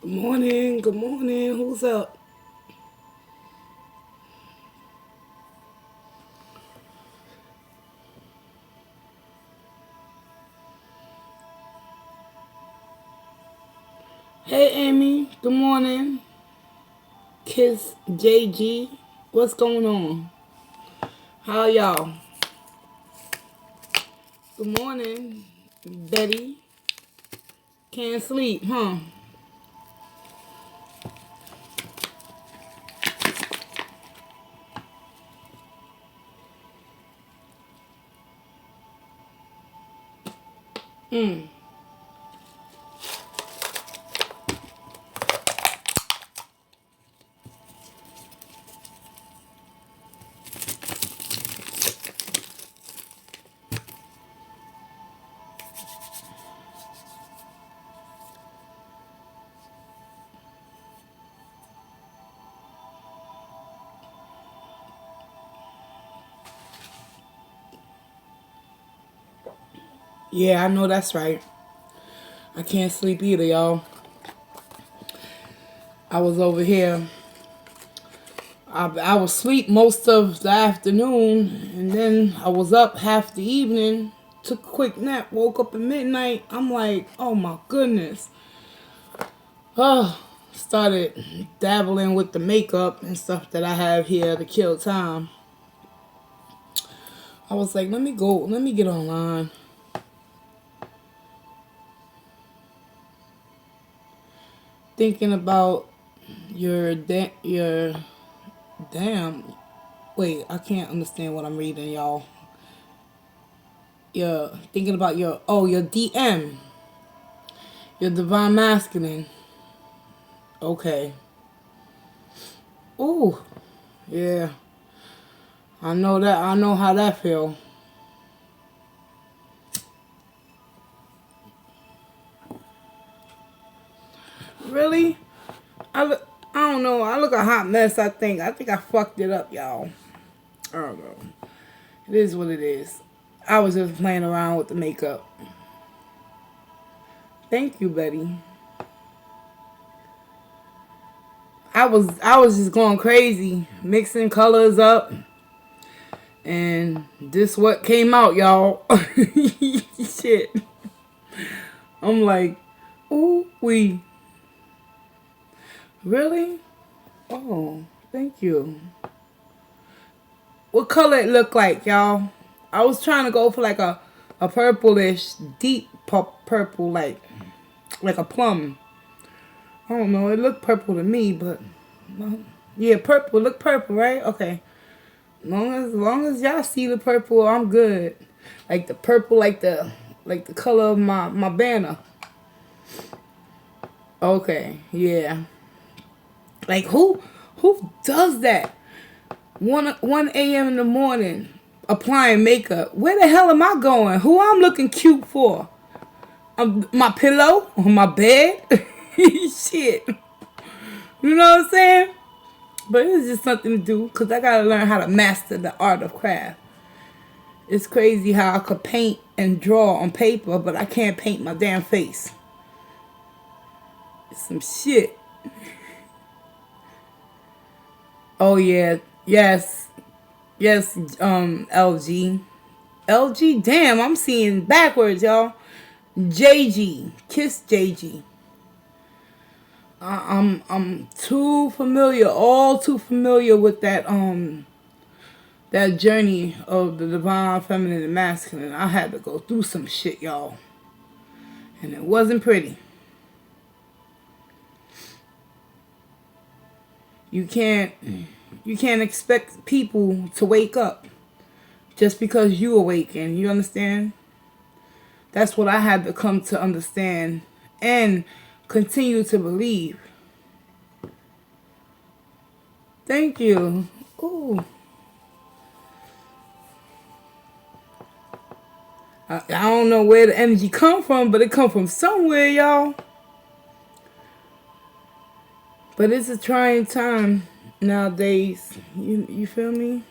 Good morning, good morning. Who's up? Hey, Amy. Good morning. Kiss JG. What's going on? How y'all? Good morning, Betty. Can't sleep, huh? Mm. Yeah, I know that's right. I can't sleep either, y'all. I was over here. I was asleep most of the afternoon, and then I was up half the evening. Took a quick nap. Woke up at midnight. I'm like, oh my goodness. Oh, started dabbling with the makeup and stuff that I have here to kill time. I was like, let me get online. Thinking about your damn. Wait, I can't understand what I'm reading, y'all. You're thinking about your DM, your divine masculine. Okay. Ooh, yeah. I know that. I know how that feel. Really? I don't know. I look a hot mess. I think I fucked it up, y'all. I don't know. It is what it is. I was just playing around with the makeup. Thank you, Betty. I was just going crazy, mixing colors up, and this what came out, y'all. Shit. I'm like, ooh wee. Really? Oh, thank you. What color it look like, y'all? I was trying to go for like a purplish, deep purple, like a plum. I don't know. It looked purple to me, but yeah, purple. Look purple, right? Okay. Long as y'all see the purple, I'm good. Like the purple, like the color of my banner. Okay, yeah. Like who does that? 1 a.m. in the morning, applying makeup. Where the hell am I going? Who I'm looking cute for? My pillow on my bed. Shit. You know what I'm saying? But it's just something to do because I gotta learn how to master the art of craft. It's crazy how I could paint and draw on paper, but I can't paint my damn face. It's some shit. Oh yeah, yes, yes. LG, LG. Damn, I'm seeing backwards, y'all. JG, Kiss JG. I'm too familiar, all too familiar with that journey of the divine feminine and masculine. I had to go through some shit, y'all, and it wasn't pretty. You can't you can't expect people to wake up just because you awaken. You understand? That's what I had to come to understand and continue to believe. Thank you. Ooh. I don't know where the energy come from, but it come from somewhere, y'all. But it's a trying time nowadays. You feel me?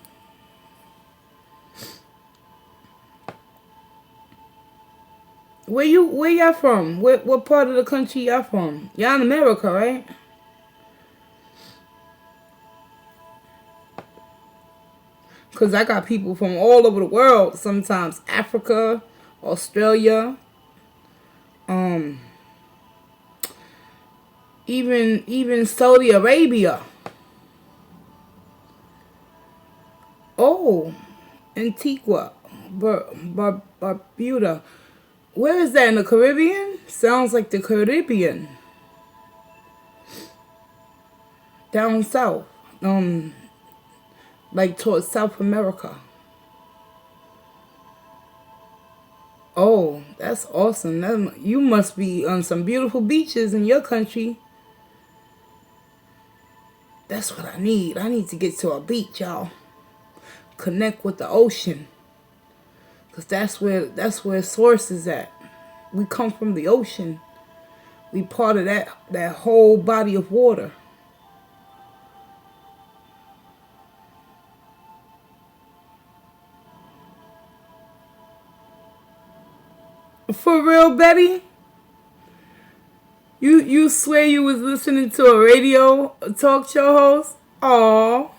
Where y'all from? What part of the country y'all from? Y'all in America, right? Cause I got people from all over the world. Sometimes Africa, Australia, um, even Saudi Arabia. Oh, Antigua, Barbuda. Where is that, in the Caribbean? Sounds like the Caribbean. Down south. Like towards South America. Oh, that's awesome. You must be on some beautiful beaches in your country. That's what I need. I need to get to a beach, y'all. Connect with the ocean. Cause that's where source is at. We come from the ocean. We part of that whole body of water. For real, Betty? You swear you was listening to a radio talk show host? Aw.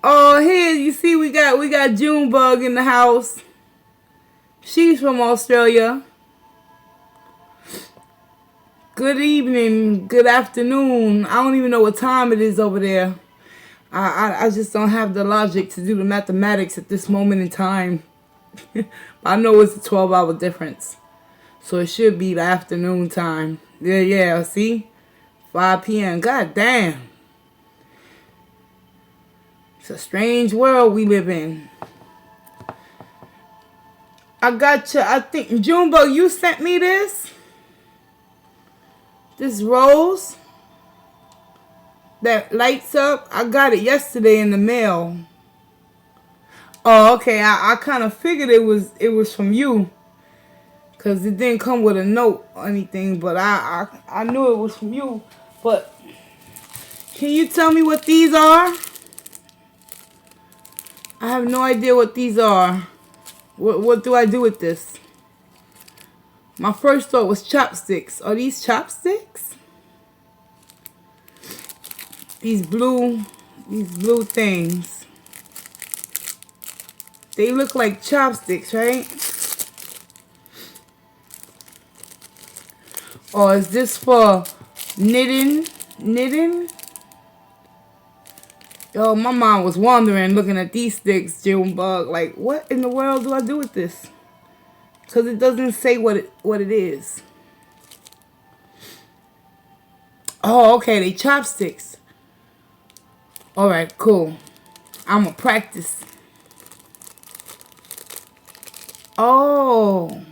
Oh, here you see we got Junebug in the house. She's from Australia. Good evening, good afternoon. I don't even know what time it is over there. I just don't have the logic to do the mathematics at this moment in time. I know it's a 12-hour difference. So it should be the afternoon time. Yeah, see? 5 p.m. God damn. It's a strange world we live in. I got you. I think, Junebug, you sent me this? This rose that lights up. I got it yesterday in the mail. Oh, okay. I kind of figured it was from you. Because it didn't come with a note or anything. But I knew it was from you. But can you tell me what these are? I have no idea what these are. What do I do with this? My first thought was chopsticks. Are these chopsticks? These blue things. They look like chopsticks, right? Or is this for knitting? Yo, my mom was wondering, looking at these sticks, Junebug, like, what in the world do I do with this? Because it doesn't say what it is. Oh, okay, they chopsticks. Alright, cool. I'm going to practice. Oh,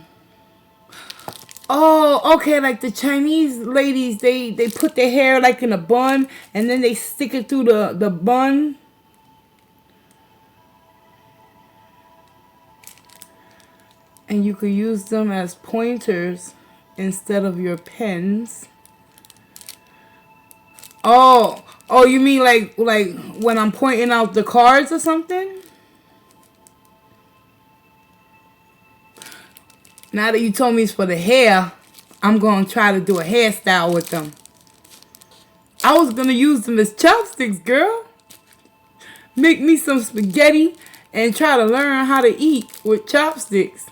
okay, like the Chinese ladies, they put their hair like in a bun, and then they stick it through the bun. And you could use them as pointers instead of your pens. Oh, you mean like when I'm pointing out the cards or something? Now that you told me it's for the hair, I'm going to try to do a hairstyle with them. I was going to use them as chopsticks, girl. Make me some spaghetti and try to learn how to eat with chopsticks.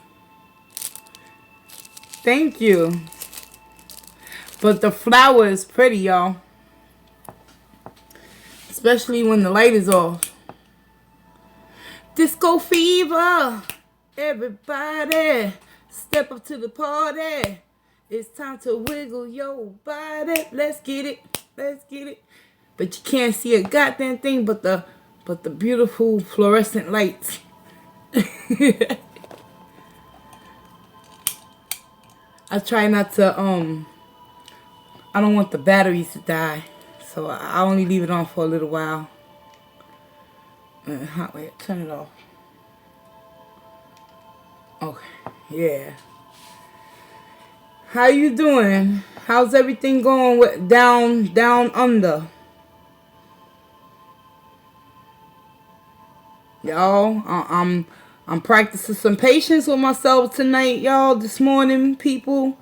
Thank you. But the flower is pretty, y'all. Especially when the light is off. Disco fever. Everybody, step up to the party. It's time to wiggle your body. Let's get it. But you can't see a goddamn thing but the beautiful fluorescent lights. I try not to, I don't want the batteries to die. So I only leave it on for a little while. Wait, turn it off. Okay, yeah. How you doing? How's everything going with down under? Y'all, I'm I'm practicing some patience with myself tonight, y'all, this morning, people.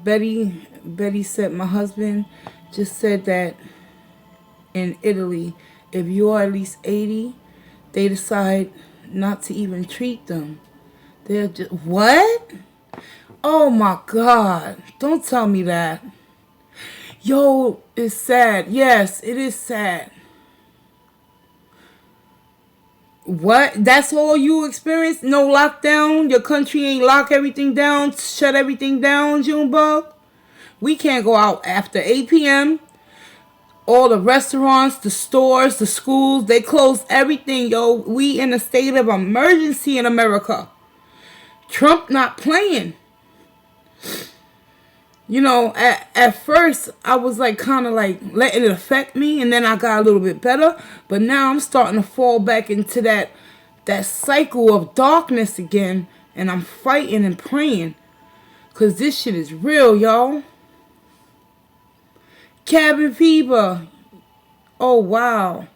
Betty said my husband just said that in Italy, if you are at least 80, they decide not to even treat them. They're just, what? Oh my God. Don't tell me that. Yo, it's sad. Yes, it is sad. What? That's all you experience? No lockdown? Your country ain't lock everything down, shut everything down, Junebug? We can't go out after 8 p.m. All the restaurants, the stores, the schools, they closed everything, yo. We in a state of emergency in America. Trump not playing. You know, at first, I was like kind of like letting it affect me, and then I got a little bit better. But now I'm starting to fall back into that cycle of darkness again, and I'm fighting and praying. Because this shit is real, y'all. Cabin fever. Oh, wow.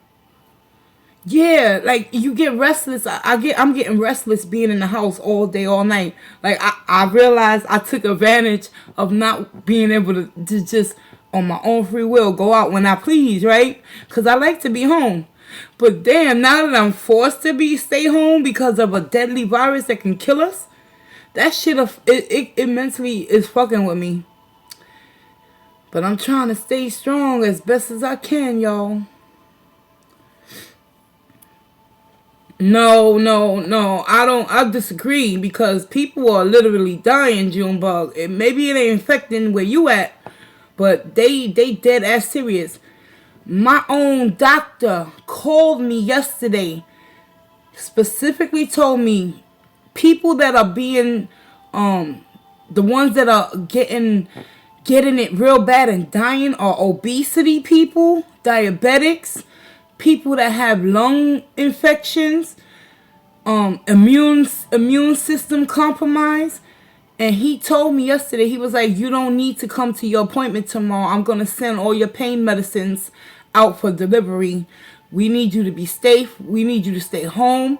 Yeah, like you get restless. I'm getting restless being in the house all day, all night. Like I realized I took advantage of not being able to just on my own free will go out when I please, right? Because I like to be home. But damn, now that I'm forced to stay home because of a deadly virus that can kill us, that shit it mentally is fucking with me. But I'm trying to stay strong as best as I can, y'all. No. I disagree because people are literally dying, Junebug. Maybe it ain't affecting where you at, but they dead ass serious. My own doctor called me yesterday, specifically told me people that are being the ones that are getting it real bad and dying are obesity people, diabetics, people that have lung infections, immune system compromise. And he told me yesterday, he was like, you don't need to come to your appointment tomorrow. I'm going to send all your pain medicines out for delivery. We need you to be safe. We need you to stay home.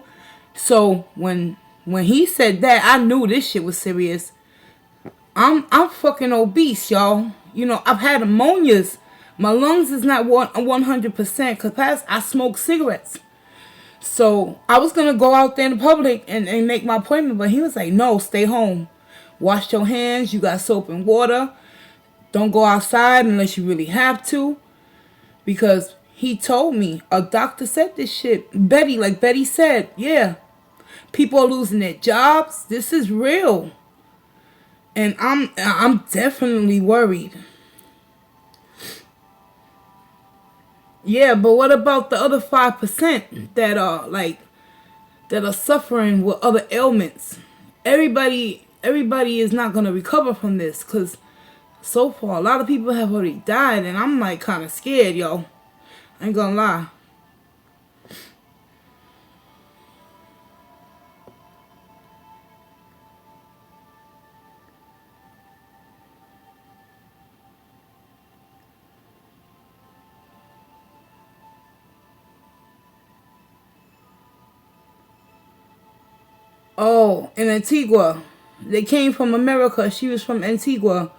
So when he said that, I knew this shit was serious. I'm fucking obese, y'all. You know, I've had pneumonias. My lungs is not 100% capacity. I smoke cigarettes. So I was going to go out there in the public and make my appointment. But he was like, no, stay home. Wash your hands. You got soap and water. Don't go outside unless you really have to. Because he told me, a doctor said this shit. Betty said, yeah. People are losing their jobs. This is real. And I'm definitely worried. Yeah, but what about the other 5% that are suffering with other ailments? Everybody is not gonna recover from this, cause so far a lot of people have already died, and I'm like kind of scared, yo. I ain't gonna lie. Oh, in Antigua. They came from America. She was from Antigua.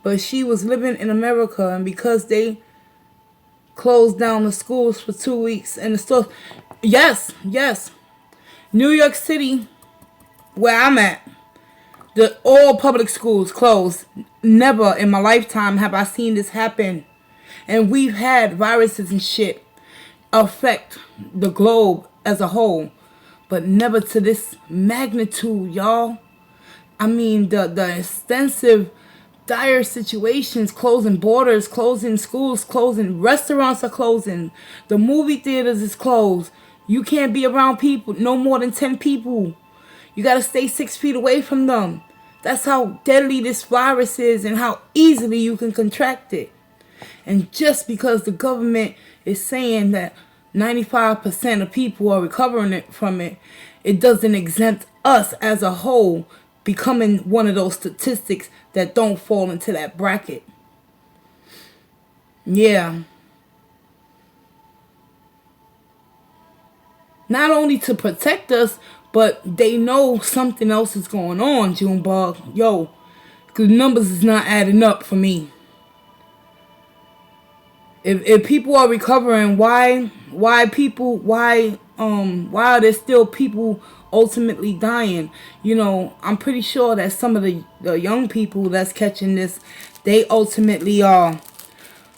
But she was living in America. And because they closed down the schools for 2 weeks and the stores. Yes. New York City, where I'm at, all public schools closed. Never in my lifetime have I seen this happen. And we've had viruses and shit affect the globe as a whole. But never to this magnitude, y'all. I mean, the extensive, dire situations, closing borders, closing schools, closing restaurants are closing. The movie theaters is closed. You can't be around people, no more than 10 people. You got to stay 6 feet away from them. That's how deadly this virus is and how easily you can contract it. And just because the government is saying that 95% of people are recovering from it, it doesn't exempt us as a whole becoming one of those statistics that don't fall into that bracket. Yeah. not only to protect us, but they know something else is going on, Junebug. Yo, because numbers is not adding up for me. If people are recovering, why are there still people ultimately dying? You know, I'm pretty sure that some of the young people that's catching this, they ultimately are.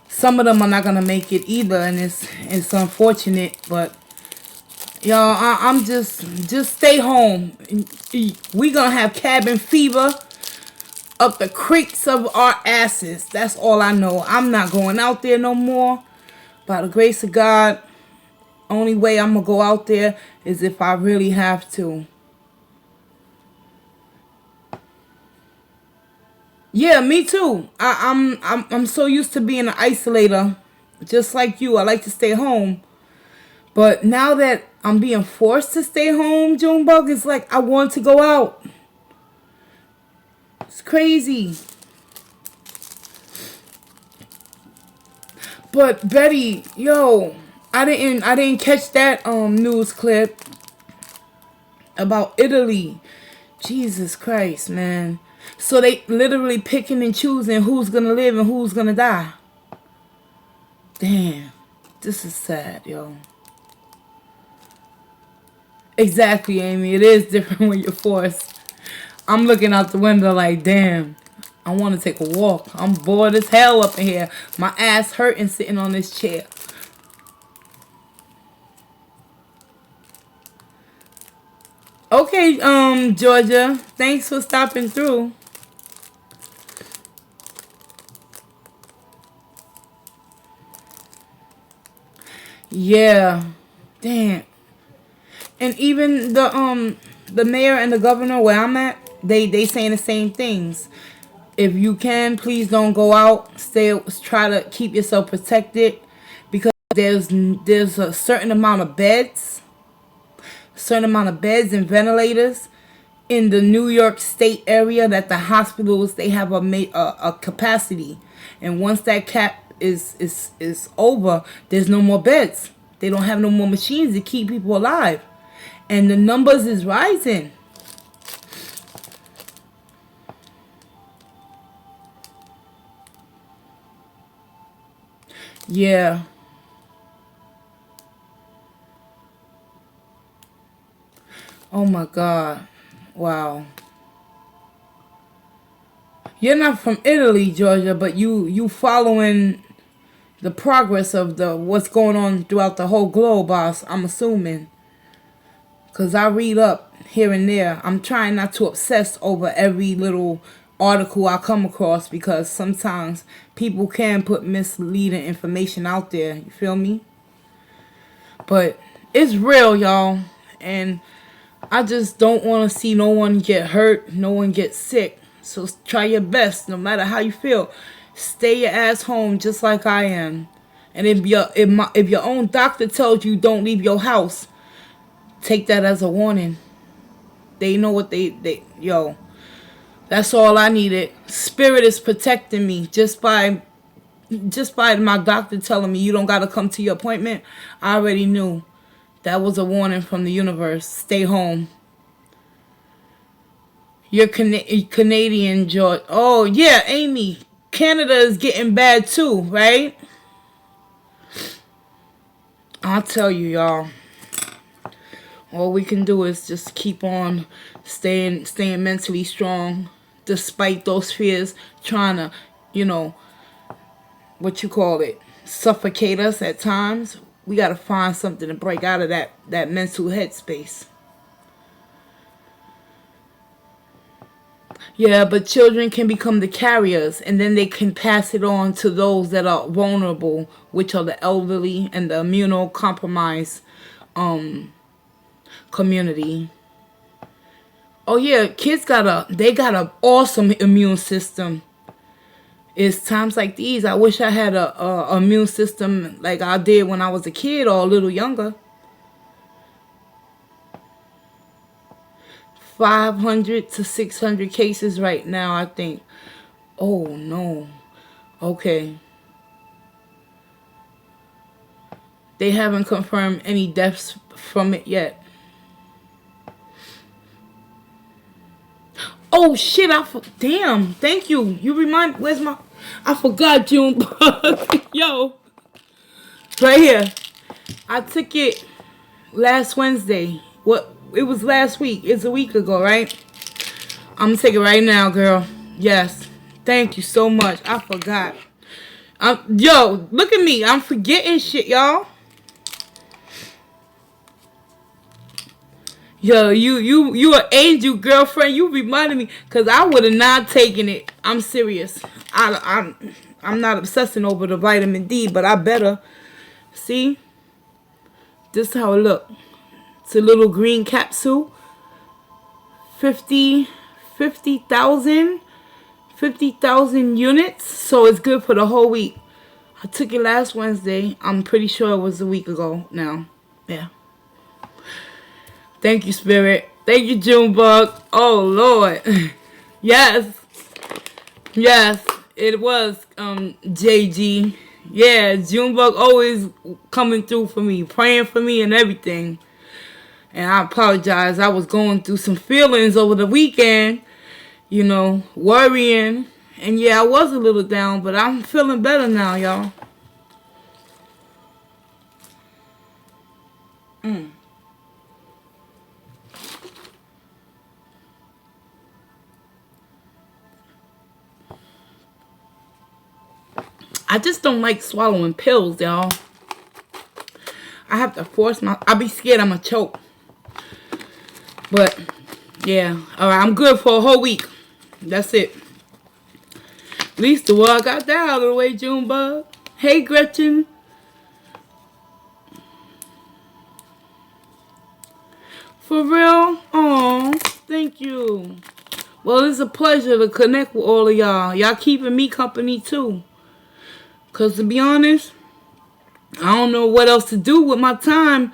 Some of them are not gonna make it either, and it's unfortunate. But y'all, I'm just stay home. We gonna have cabin fever up the creeks of our asses. That's all I know. I'm not going out there no more. By the grace of God, only way I'm gonna go out there is if I really have to. Yeah, me too. I'm so used to being an isolator, just like you. I like to stay home, but now that I'm being forced to stay home, Junebug, it's like I want to go out. It's crazy. But Betty, yo, I didn't catch that news clip about Italy. Jesus Christ, man. So they literally picking and choosing who's gonna live and who's gonna die. Damn. This is sad, yo. Exactly, Amy. It is different when you're forced. I'm looking out the window like, damn. I want to take a walk. I'm bored as hell up in here. My ass hurting sitting on this chair. Okay, Georgia. Thanks for stopping through. Yeah. Damn. And even the mayor and the governor where I'm at, they saying the same things. If you can, please don't go out. Try to keep yourself protected, because there's a certain amount of beds, and ventilators in the New York State area that the hospitals, they have a capacity, and once that cap is over, there's no more beds. They don't have no more machines to keep people alive, and the numbers is rising. Yeah. Oh my God. Wow. You're not from Italy, Georgia, but you following the progress of the what's going on throughout the whole globe, boss. I'm assuming, cause I read up here and there. I'm trying not to obsess over every little article I come across, because sometimes people can put misleading information out there. You feel me? But it's real, y'all, and I just don't want to see no one get hurt, no one get sick. So try your best, no matter how you feel. Stay your ass home, just like I am. And if your own doctor tells you don't leave your house, take that as a warning. They know what they yo. That's all I needed. Spirit is protecting me just by my doctor telling me you don't gotta come to your appointment. I already knew. That was a warning from the universe. Stay home. You're Canadian, George. Oh, yeah, Amy. Canada is getting bad too, right? I'll tell you, y'all. All we can do is just keep on staying mentally strong, despite those fears trying to, you know, what you call it, suffocate us at times. We got to find something to break out of that mental headspace. Yeah, but children can become the carriers, and then they can pass it on to those that are vulnerable, which are the elderly and the immunocompromised community. Oh yeah, kids they got a awesome immune system. It's times like these I wish I had a immune system like I did when I was a kid or a little younger. 500 to 600 cases right now, I think. Oh no. Okay. They haven't confirmed any deaths from it yet. Oh shit! Damn. Thank you. You remind. Where's my? I forgot Junebug. Yo, right here. I took it last Wednesday. What? It was last week. It's a week ago, right? I'm gonna take it right now, girl. Yes. Thank you so much. I forgot. Yo, look at me. I'm forgetting shit, y'all. Yo, you an angel, girlfriend. You reminded me, cause I would have not taken it. I'm serious. I'm not obsessing over the vitamin D, but I better. See, this is how it look. It's a little green capsule. 50,000 units. So it's good for the whole week. I took it last Wednesday. I'm pretty sure it was a week ago now. Yeah. Thank you, Spirit. Thank you, Junebug. Oh, Lord. Yes. Yes. It was JG. Yeah, Junebug always coming through for me, praying for me and everything. And I apologize. I was going through some feelings over the weekend, you know, worrying. And yeah, I was a little down, but I'm feeling better now, y'all. I just don't like swallowing pills, y'all. I have to force I'll be scared I'm gonna choke. But, yeah. Alright, I'm good for a whole week. That's it. At least the I got that out of the way, Junebug. Hey, Gretchen. For real? Oh, thank you. Well, it's a pleasure to connect with all of y'all. Y'all keeping me company, too. Because, to be honest, I don't know what else to do with my time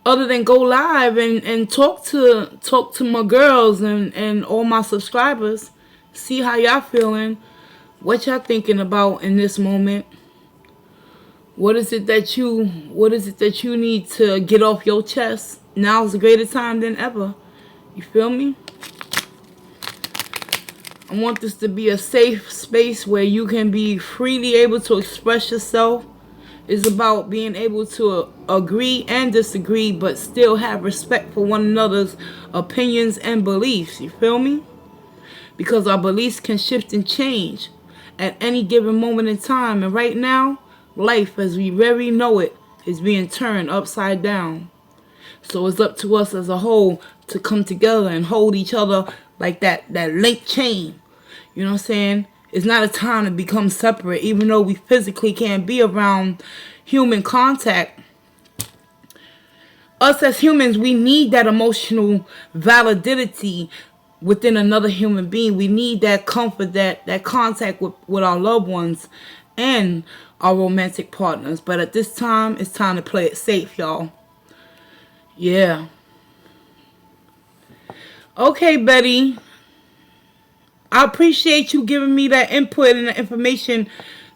other than go live and talk to my girls and all my subscribers. See how y'all feeling. What y'all thinking about in this moment. What is it that you need to get off your chest? Now's a greater time than ever. You feel me? I want this to be a safe space where you can be freely able to express yourself. It's about being able to agree and disagree, but still have respect for one another's opinions and beliefs. You feel me? Because our beliefs can shift and change at any given moment in time. And right now, life as we really know it is being turned upside down. So it's up to us as a whole to come together and hold each other like that link chain. You know what I'm saying? It's not a time to become separate, even though we physically can't be around human contact. Us as humans, we need that emotional validity within another human being. We need that comfort, that contact with our loved ones and our romantic partners. But at this time, it's time to play it safe, y'all. Yeah. Okay, Betty. I appreciate you giving me that input and the information,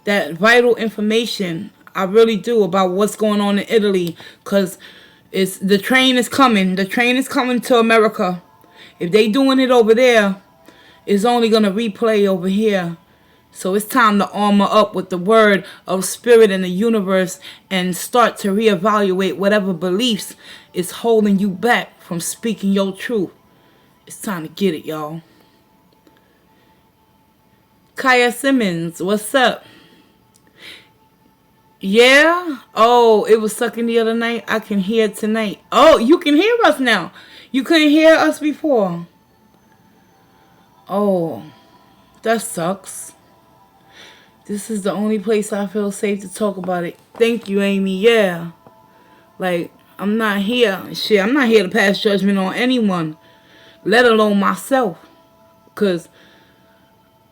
that vital information. I really do, about what's going on in Italy. Because the train is coming. The train is coming to America. If they doing it over there, it's only going to replay over here. So it's time to armor up with the word of spirit in the universe and start to reevaluate whatever beliefs is holding you back from speaking your truth. It's time to get it, y'all. Kaya Simmons, what's up? Yeah? Oh, it was sucking the other night. I can hear it tonight. Oh, you can hear us now. You couldn't hear us before. Oh, that sucks. This is the only place I feel safe to talk about it. Thank you, Amy. Yeah. Like, I'm not here. Shit, I'm not here to pass judgment on anyone, let alone myself. Because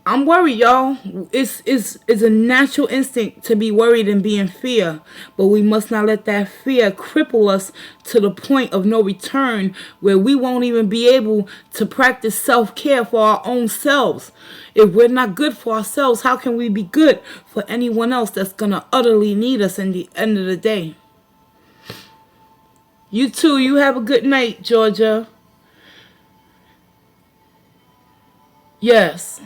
I'm worried, y'all. It's a natural instinct to be worried and be in fear. But we must not let that fear cripple us to the point of no return, where we won't even be able to practice self-care for our own selves. If we're not good for ourselves, how can we be good for anyone else that's going to utterly need us in the end of the day? You too. You have a good night, Georgia. Yes.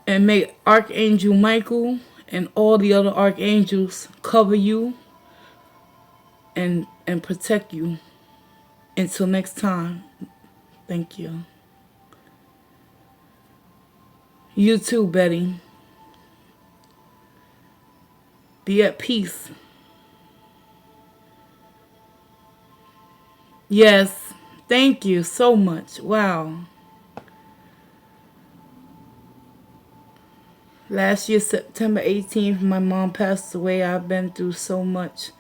And may Archangel Michael and all the other archangels cover you and protect you. Until next time. Thank you. You too, Betty. Be at peace. Yes. Thank you so much. Wow. Last year, September 18th, my mom passed away. I've been through so much.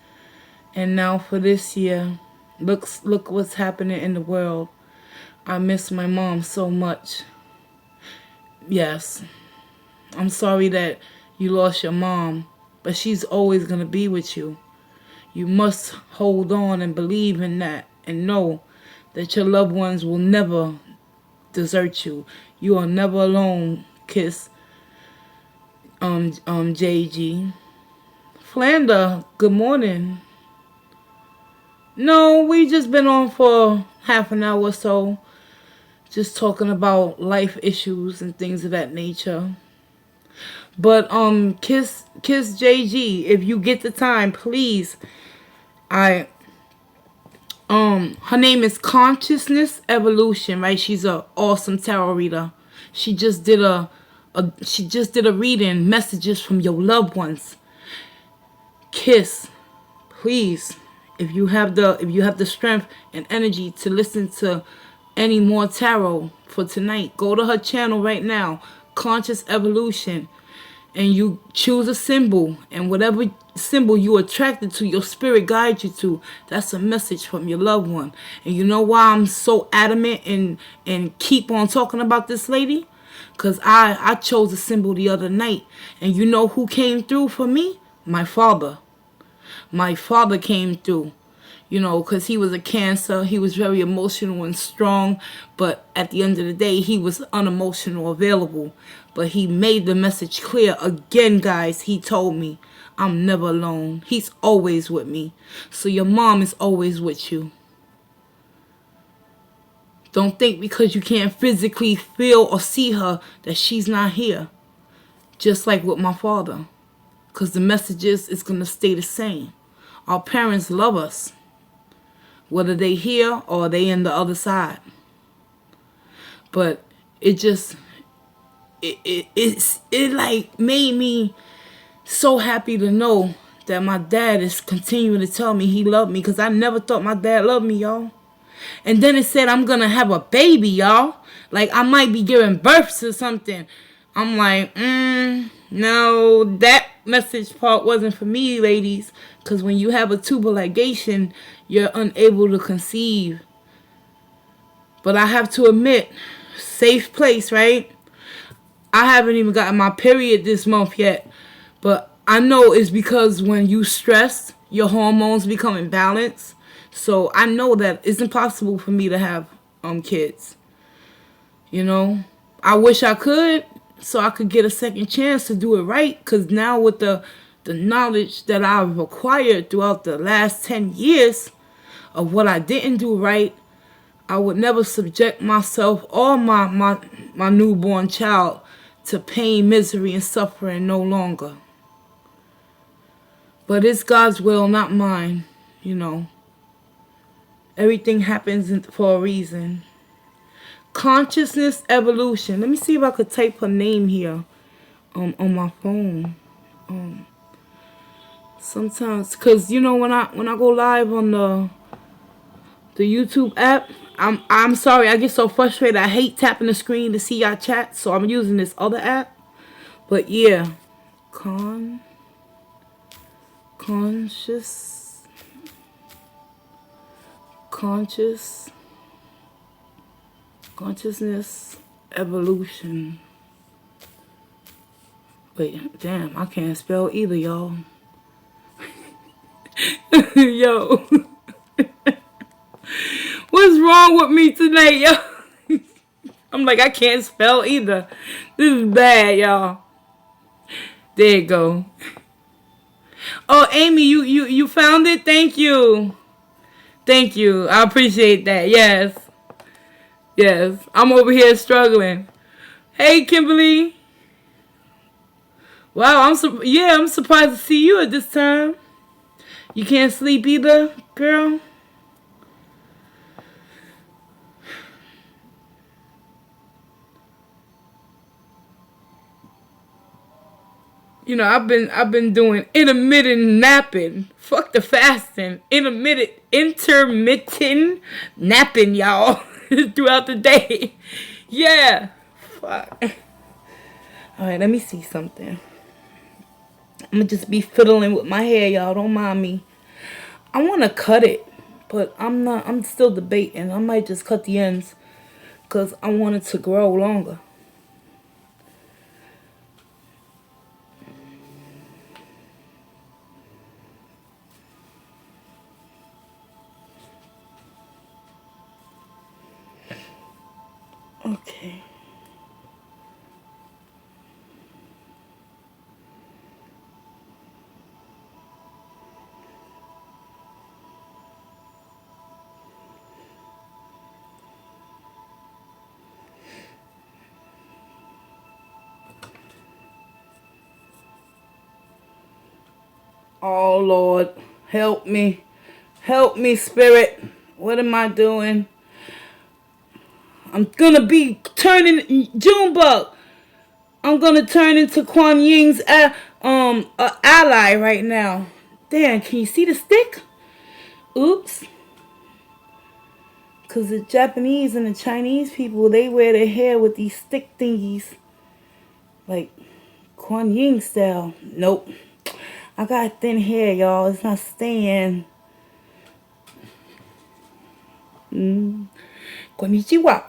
And now for this year, look what's happening in the world. I miss my mom so much. Yes. I'm sorry that you lost your mom, but she's always going to be with you. You must hold on and believe in that and know that your loved ones will never desert you. You are never alone, Kiss. JG. Flander, good morning. No, we just been on for half an hour or so. Just talking about life issues and things of that nature. But Kiss JG, if you get the time, please. Her name is Consciousness Evolution, right? She's a awesome tarot reader. She just did a reading, messages from your loved ones. Kiss, please, if you have the strength and energy to listen to any more tarot for tonight, go to her channel right now, Conscious Evolution, and you choose a symbol, and whatever symbol you attracted to, your spirit guides you to, that's a message from your loved one. And you know why I'm so adamant and keep on talking about this lady? Because I chose a symbol the other night, and you know who came through for me? My father. My father came through. You know, because he was a Cancer. He was very emotional and strong. But at the end of the day, he was unemotional, available. But he made the message clear. Again, guys, he told me, I'm never alone. He's always with me. So your mom is always with you. Don't think because you can't physically feel or see her that she's not here. Just like with my father. Because the message is going to stay the same. Our parents love us. Whether they here or they in the other side. But it just, it like made me so happy to know that my dad is continuing to tell me he loved me. Because I never thought my dad loved me, y'all. And then it said I'm going to have a baby, y'all. Like I might be giving birth to something. I'm like, no, that message part wasn't for me, ladies. Because when you have a tubal ligation, you're unable to conceive. But I have to admit, safe place, right? I haven't even gotten my period this month yet. But I know it's because when you stress, your hormones become imbalanced. So I know that it's impossible for me to have kids. You know? I wish I could, so I could get a second chance to do it right. Because now with the knowledge that I've acquired throughout the last 10 years of what I didn't do right, I would never subject myself or my newborn child to pain, misery, and suffering no longer. But it's God's will, not mine, you know. Everything happens for a reason. Consciousness Evolution. Let me see if I could type her name here on my phone. Sometimes, cause you know when I go live on the YouTube app, I'm sorry, I get so frustrated. I hate tapping the screen to see y'all chat, so I'm using this other app. But yeah, consciousness Evolution. Wait, damn, I can't spell either, y'all. Yo. What's wrong with me tonight, yo? I'm like, I can't spell either. This is bad, y'all. There you go. Oh, Amy, you found it? Thank you. Thank you. I appreciate that. Yes. Yes. I'm over here struggling. Hey, Kimberly. Wow, I'm surprised to see you at this time. You can't sleep either, girl? You know, I've been doing intermittent napping. Fuck the fasting. Intermittent napping, y'all. Throughout the day. Yeah. Fuck. Alright, let me see something. I'm gonna just be fiddling with my hair, y'all. Don't mind me. I wanna cut it, but I'm still debating. I might just cut the ends because I want it to grow longer. Okay. Oh Lord, help me. Help me, Spirit. What am I doing? I'm gonna be turning Junebug. I'm gonna turn into Kuan Ying's ally right now. Damn, can you see the stick? Oops. Cause the Japanese and the Chinese people, they wear their hair with these stick thingies, like Kuan Yin style. Nope. I got thin hair, y'all. It's not staying. Konnichiwa.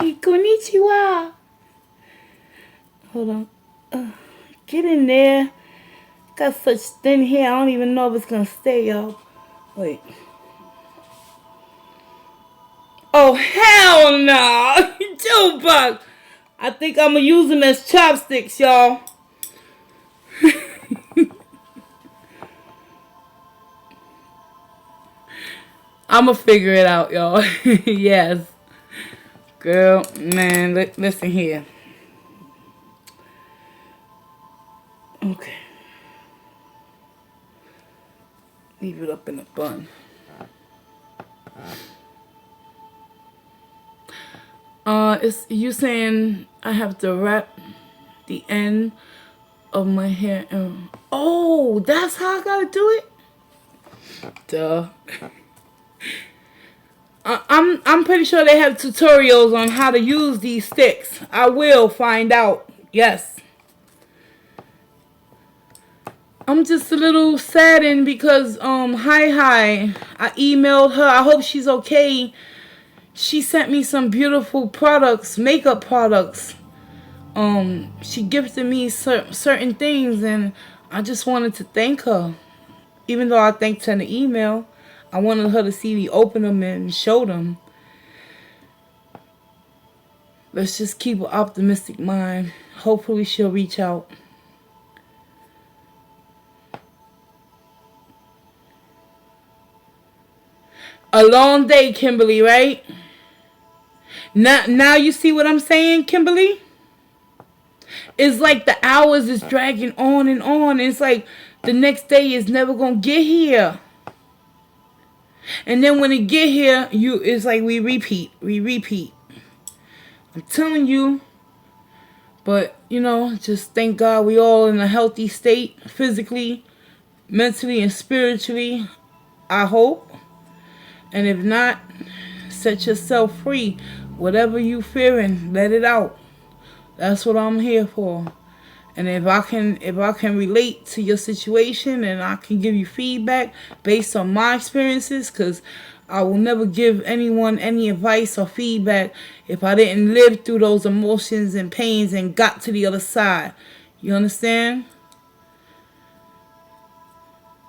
Konnichiwa. Hold on. Get in there. Got such thin hair. I don't even know if it's gonna stay, y'all. Wait. Oh, hell no. Junebug. I think I'm gonna use them as chopsticks, y'all. I'm gonna figure it out, y'all. Yes. Girl, man, listen here. Okay. Leave it up in the bun. It's you saying I have to wrap the end of my hair. Oh, that's how I gotta do it? Duh. I'm pretty sure they have tutorials on how to use these sticks. I will find out. Yes. I'm just a little saddened because Hi, I emailed her. I hope she's okay. She sent me some beautiful products, makeup products. She gifted me certain things, and I just wanted to thank her. Even though I thanked her in the email, I wanted her to see me open them and show them. Let's just keep an optimistic mind. Hopefully she'll reach out. A long day, Kimberly, right? Now you see what I'm saying, Kimberly? It's like the hours is dragging on and on. It's like the next day is never gonna get here. And then when it get here, it's like we repeat. I'm telling you. But, just thank God we all in a healthy state, physically, mentally, and spiritually, I hope. And if not, set yourself free. Whatever you fearing, let it out. That's what I'm here for. And if I can relate to your situation and I can give you feedback based on my experiences, because I will never give anyone any advice or feedback if I didn't live through those emotions and pains and got to the other side. You understand?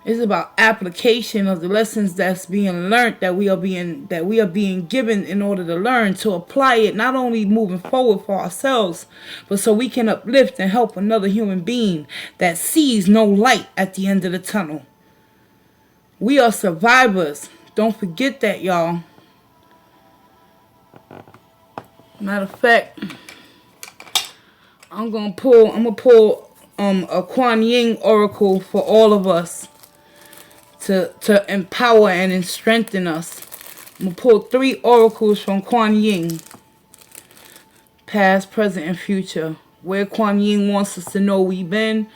It's about application of the lessons that's being learned, that we are being given in order to learn, to apply it, not only moving forward for ourselves, but so we can uplift and help another human being that sees no light at the end of the tunnel. We are survivors. Don't forget that, y'all. Matter of fact, I'm gonna pull a Kuan Yin oracle for all of us to empower and strengthen us. I'm gonna pull 3 oracles from Kuan Yin, past, present, and future. Where Kuan Yin wants us to know we've been,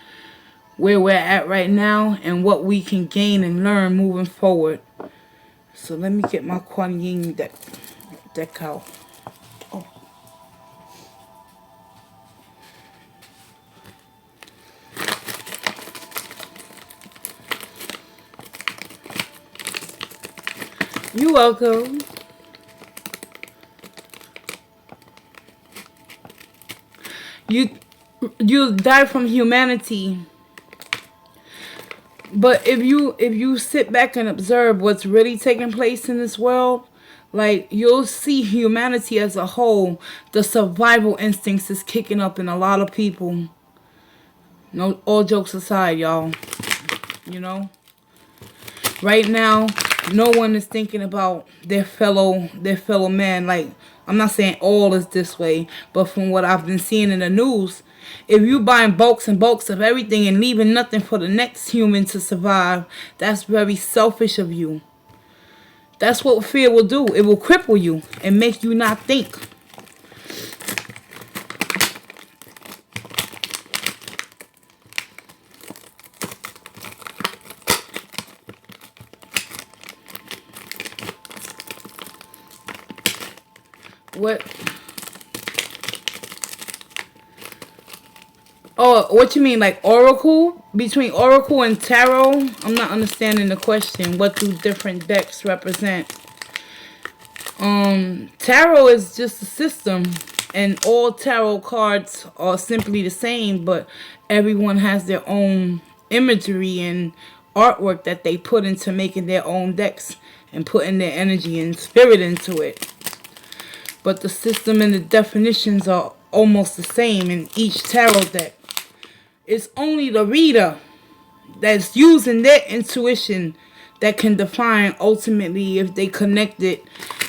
where we're at right now, and what we can gain and learn moving forward. So let me get my Kuan Yin deck out. Oh. You're welcome. You die from humanity. But if you sit back and observe what's really taking place in this world, like, you'll see humanity as a whole, the survival instincts is kicking up in a lot of people. No, all jokes aside, y'all. You know? Right now, no one is thinking about their fellow man. Like, I'm not saying all is this way, but from what I've been seeing in the news, if you buying bulks and bulks of everything and leaving nothing for the next human to survive, that's very selfish of you. That's what fear will do. It will cripple you and make you not think. What? Oh, what you mean, like oracle? Between oracle and tarot? I'm not understanding the question. What do different decks represent? Tarot is just a system, and all tarot cards are simply the same, but everyone has their own imagery and artwork that they put into making their own decks and putting their energy and spirit into it. But the system and the definitions are almost the same in each tarot deck. It's only the reader that's using their intuition that can define ultimately if they connect it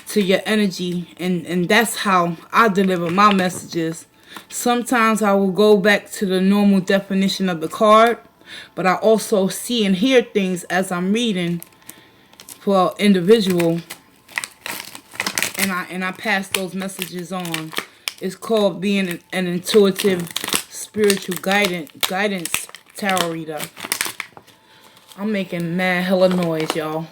to your energy. And that's how I deliver my messages. Sometimes I will go back to the normal definition of the card, but I also see and hear things as I'm reading for individual. And I pass those messages on. It's called being an intuitive, spiritual guidance tarot reader. I'm making mad hella noise, y'all.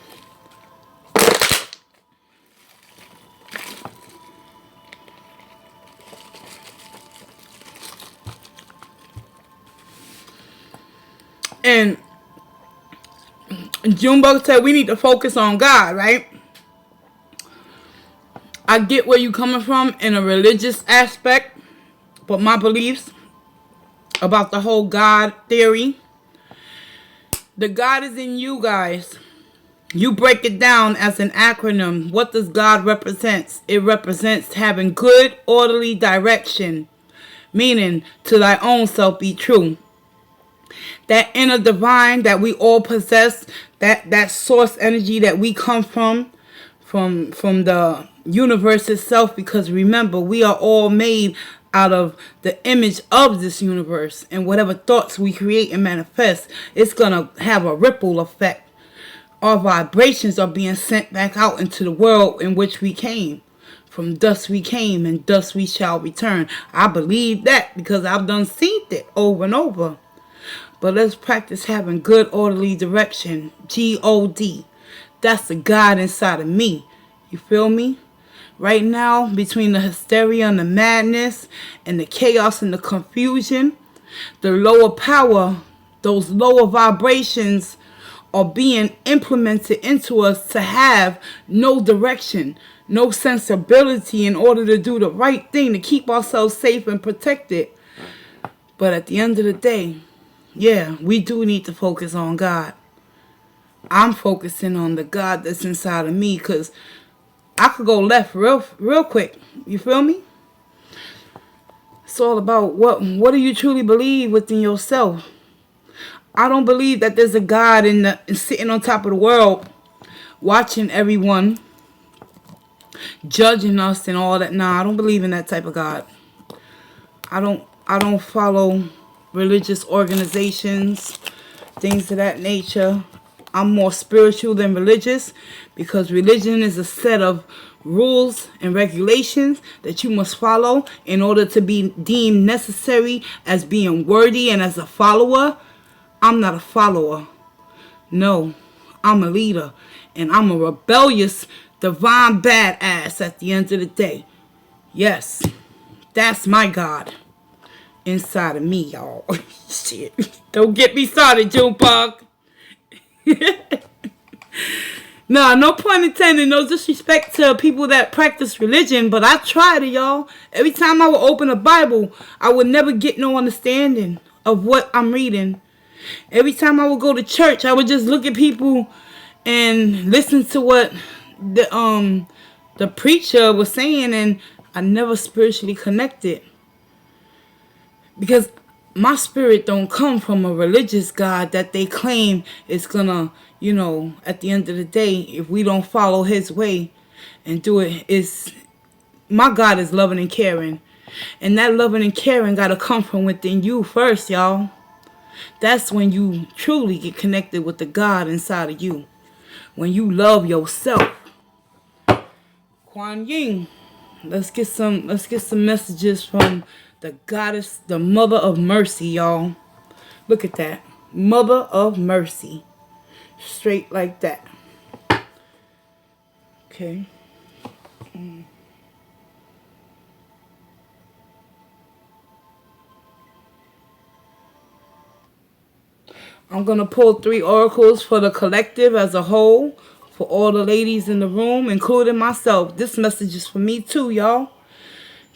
And Junebug said we need to focus on God, right? I get where you're coming from in a religious aspect, but my beliefs about the whole God theory, the God is in you guys. You break it down as an acronym. What does God represent? It represents having good, orderly direction, meaning to thy own self be true. That inner divine that we all possess, that source energy that we come from the universe itself, because remember, we are all made out of the image of this universe, and whatever thoughts we create and manifest, it's gonna have a ripple effect. Our vibrations are being sent back out into the world in which we came. From dust we came, and dust we shall return. I believe that because I've done seen it over and over. But let's practice having good, orderly direction. G-O-D. That's the God inside of me. You feel me? Right now, between the hysteria and the madness and the chaos and the confusion, the lower power, those lower vibrations are being implemented into us to have no direction, no sensibility in order to do the right thing, to keep ourselves safe and protected. But at the end of the day, yeah, we do need to focus on God. I'm focusing on the God that's inside of me, because I could go left real quick. You feel me? It's all about what do you truly believe within yourself. I don't believe that there's a God sitting on top of the world, watching everyone, judging us and all that. Nah, I don't believe in that type of God. I don't follow religious organizations, things of that nature. I'm more spiritual than religious, because religion is a set of rules and regulations that you must follow in order to be deemed necessary as being worthy and as a follower. I'm not a follower. No, I'm a leader, and I'm a rebellious, divine badass at the end of the day. Yes, that's my God inside of me, y'all. Shit. Don't get me started, June Park. Nah, no pun intended, no disrespect to people that practice religion, but I tried it, y'all. Every time I would open a Bible, I would never get no understanding of what I'm reading. Every time I would go to church, I would just look at people and listen to what the preacher was saying, and I never spiritually connected. Because my spirit don't come from a religious God that they claim is gonna, at the end of the day, if we don't follow his way and do it, my God is loving and caring. And that loving and caring gotta come from within you first, y'all. That's when you truly get connected with the God inside of you. When you love yourself. Kuan Yin. Let's get some messages from the goddess, the mother of mercy, y'all. Look at that. Mother of mercy. Straight like that. Okay. I'm going to pull 3 oracles for the collective as a whole. For all the ladies in the room, including myself. This message is for me too, y'all.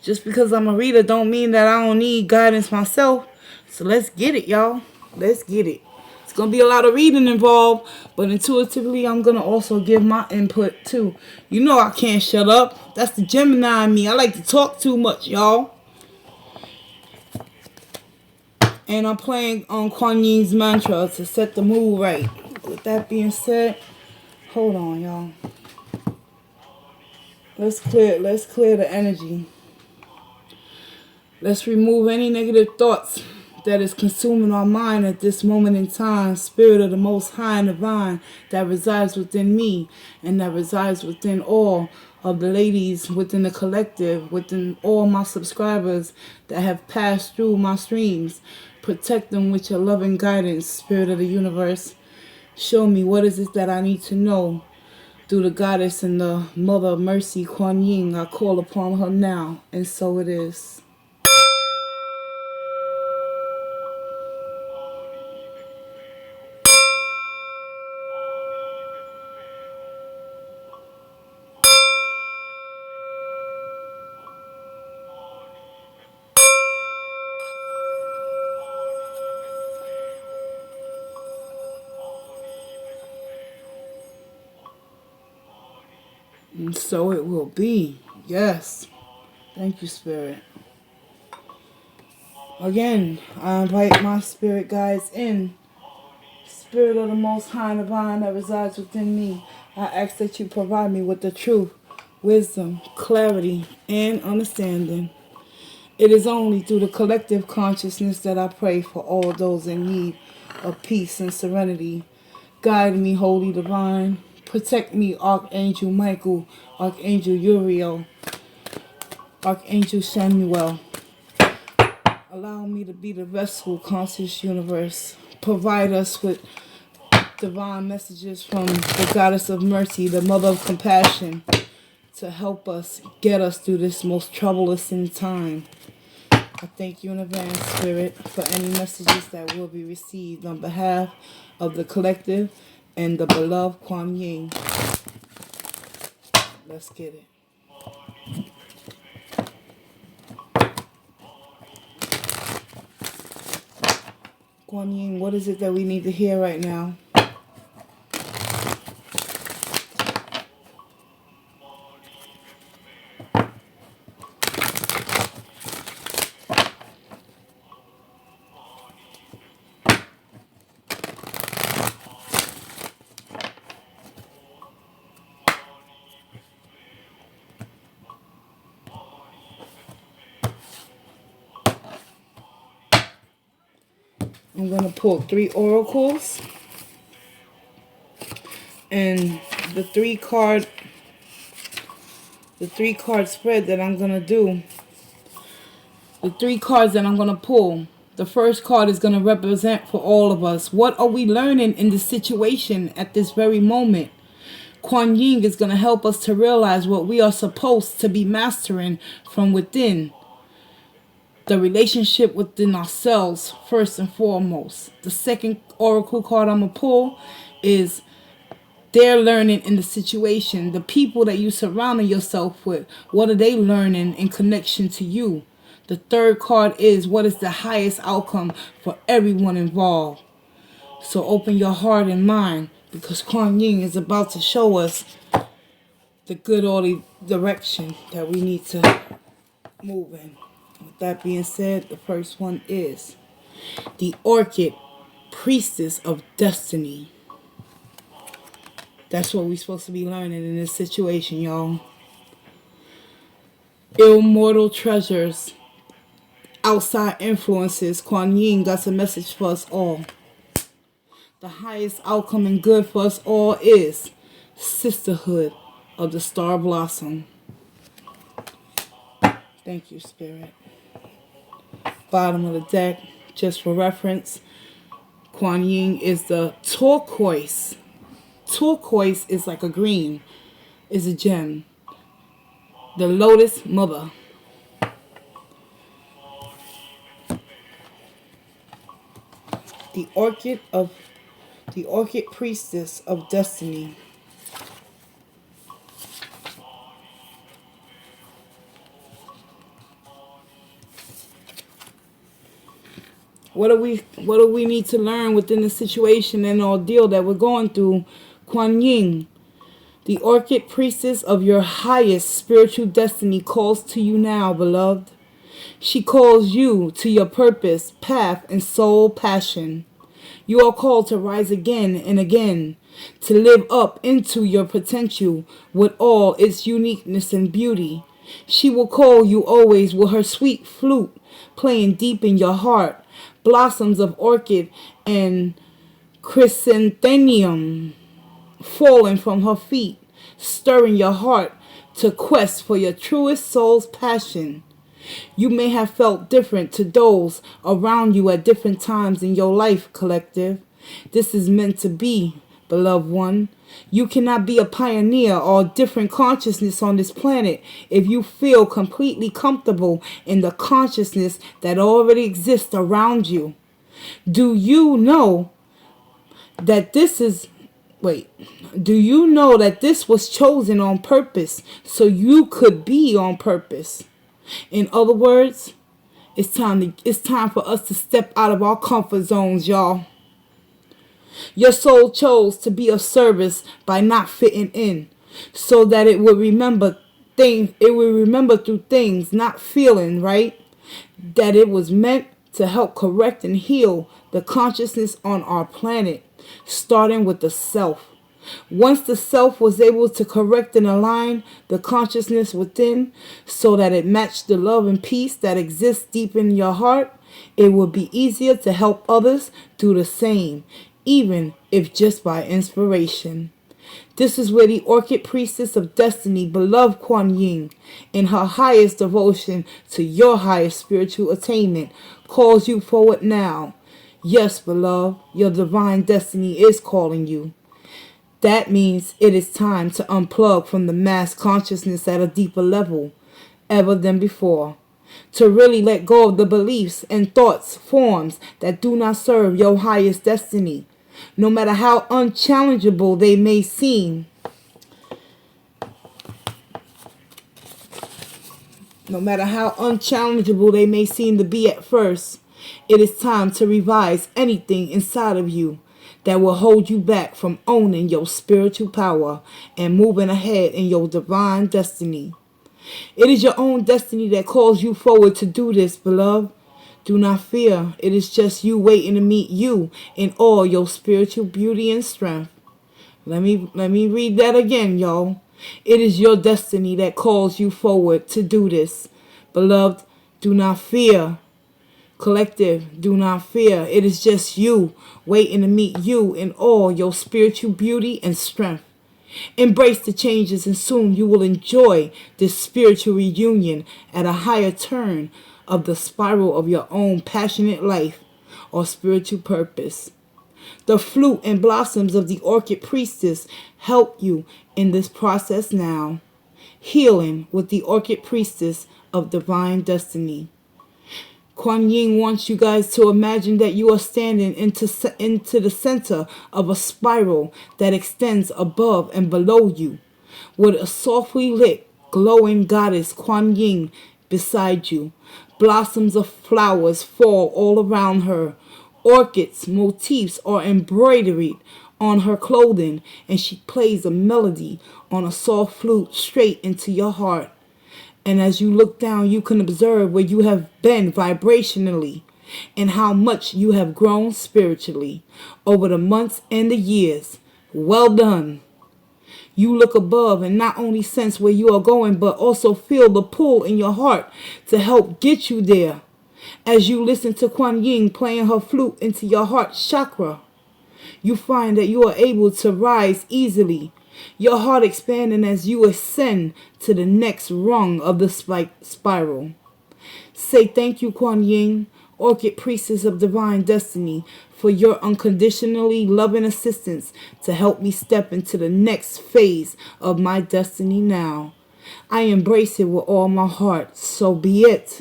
Just because I'm a reader don't mean that I don't need guidance myself. So let's get it, y'all. Let's get it. It's going to be a lot of reading involved, but intuitively I'm going to also give my input too. You know I can't shut up. That's the Gemini in me. I like to talk too much, y'all. And I'm playing on Kuan Yin's mantra to set the mood right. With that being said, hold on, y'all. Let's clear the energy. Let's remove any negative thoughts that is consuming our mind at this moment in time. Spirit of the Most High and Divine that resides within me and that resides within all of the ladies within the collective, within all my subscribers that have passed through my streams. Protect them with your loving guidance, Spirit of the Universe. Show me what is it that I need to know. Through the goddess and the mother of mercy, Kuan Yin, I call upon her now, and so it is. And so it will be. Yes. Thank you, Spirit. Again, I invite my spirit guides in. Spirit of the Most High and Divine that resides within me. I ask that you provide me with the truth, wisdom, clarity, and understanding. It is only through the collective consciousness that I pray for all those in need of peace and serenity. Guide me, Holy Divine. Protect me, Archangel Michael, Archangel Uriel, Archangel Samuel. Allow me to be the restful, conscious universe. Provide us with divine messages from the Goddess of Mercy, the Mother of Compassion, to help us, get us through this most troublous in time. I thank you in advance, Spirit, for any messages that will be received on behalf of the collective and the beloved Kuan Yin. Let's get it. Kuan Yin, what is it that we need to hear right now? I'm going to pull 3 oracles. And the three card spread that I'm going to do, the 3 cards that I'm going to pull, the first card is going to represent for all of us. What are we learning in this situation at this very moment? Kuan Yin is going to help us to realize what we are supposed to be mastering from within. The relationship within ourselves, first and foremost. The second oracle card I'm going to pull is they're learning in the situation. The people that you surrounding yourself with, what are they learning in connection to you? The third card is what is the highest outcome for everyone involved. So open your heart and mind, because Kuan Yin is about to show us the good orderly direction that we need to move in. With that being said, the first one is the Orchid Priestess of Destiny. That's what we're supposed to be learning in this situation, y'all. Immortal treasures, outside influences. Kuan Yin got a message for us all. The highest outcome and good for us all is sisterhood of the star blossom. Thank you, Spirit. Bottom of the deck, just for reference, Kuan Yin is the turquoise. Turquoise is like a green, is a gem. The Lotus Mother. The Orchid Priestess of Destiny. What do we need to learn within the situation and ordeal that we're going through? Kuan Yin, the Orchid Priestess of your highest spiritual destiny, calls to you now, beloved. She calls you to your purpose, path, and soul passion. You are called to rise again and again, to live up into your potential with all its uniqueness and beauty. She will call you always with her sweet flute playing deep in your heart, blossoms of orchid and chrysanthemum falling from her feet, stirring your heart to quest for your truest soul's passion. You may have felt different to those around you at different times in your life, collective. This is meant to be, beloved one. You cannot be a pioneer or a different consciousness on this planet if you feel completely comfortable in the consciousness that already exists around you. Do you know that this was chosen on purpose so you could be on purpose? In other words, it's time for us to step out of our comfort zones, y'all. Your soul chose to be of service by not fitting in, so that it would remember through things not feeling right, that it was meant to help correct and heal the consciousness on our planet, starting with the self. Once the self was able to correct and align the consciousness within so that it matched the love and peace that exists deep in your heart, it would be easier to help others do the same, even if just by inspiration. This is where the Orchid Priestess of Destiny, beloved Kuan Yin, in her highest devotion to your highest spiritual attainment, calls you forward now. Yes, beloved, your divine destiny is calling you. That means it is time to unplug from the mass consciousness at a deeper level, ever than before. To really let go of the beliefs and thoughts, forms that do not serve your highest destiny, no matter how unchallengeable they may seem. No matter how unchallengeable they may seem to be at first, it is time to revise anything inside of you that will hold you back from owning your spiritual power and moving ahead in your divine destiny. It is your own destiny that calls you forward to do this, beloved. Do not fear. It is just you waiting to meet you in all your spiritual beauty and strength. Let me read that again, y'all. It is your destiny that calls you forward to do this. Beloved, do not fear. Collective, do not fear. It is just you waiting to meet you in all your spiritual beauty and strength. Embrace the changes and soon you will enjoy this spiritual reunion at a higher turn of the spiral of your own passionate life or spiritual purpose. The fruit and blossoms of the orchid priestess help you in this process now. Healing with the orchid priestess of divine destiny. Kuan Yin wants you guys to imagine that you are standing into the center of a spiral that extends above and below you, with a softly lit, glowing goddess Kuan Yin beside you. Blossoms of flowers fall all around her. Orchids motifs are embroidered on her clothing, and she plays a melody on a soft flute straight into your heart. And as you look down, you can observe where you have been vibrationally and how much you have grown spiritually over the months and the years. Well done. You look above and not only sense where you are going, but also feel the pull in your heart to help get you there. As you listen to Kuan Yin playing her flute into your heart chakra, you find that you are able to rise easily, your heart expanding as you ascend to the next rung of the spiral. Say thank you, Kuan Yin, Orchid Priestess of Divine Destiny, for your unconditionally loving assistance to help me step into the next phase of my destiny now. I embrace it with all my heart, so be it.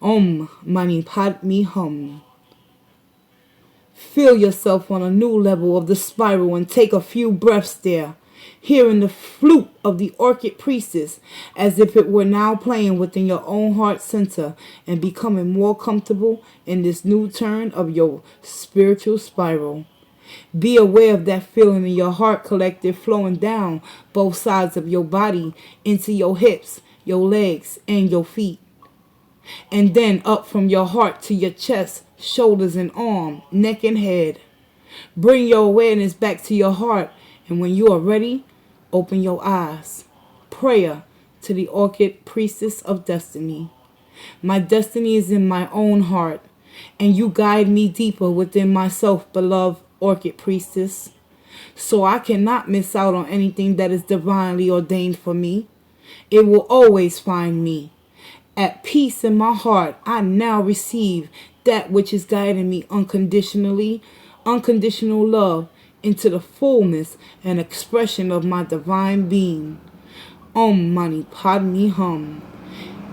Om Mani Padme Hum. Feel yourself on a new level of the spiral and take a few breaths there, hearing the flute of the orchid priestess as if it were now playing within your own heart center and becoming more comfortable in this new turn of your spiritual spiral. Be aware of that feeling in your heart collective flowing down both sides of your body into your hips, your legs, and your feet. And then up from your heart to your chest, shoulders and arm, neck and head. Bring your awareness back to your heart, and when you are ready, open your eyes. Prayer to the Orchid Priestess of Destiny. My destiny is in my own heart, and you guide me deeper within myself, beloved Orchid Priestess, so I cannot miss out on anything that is divinely ordained for me. It will always find me. At peace in my heart, I now receive that which is guiding me unconditionally, unconditional love into the fullness and expression of my divine being. Om Mani Padme Hum.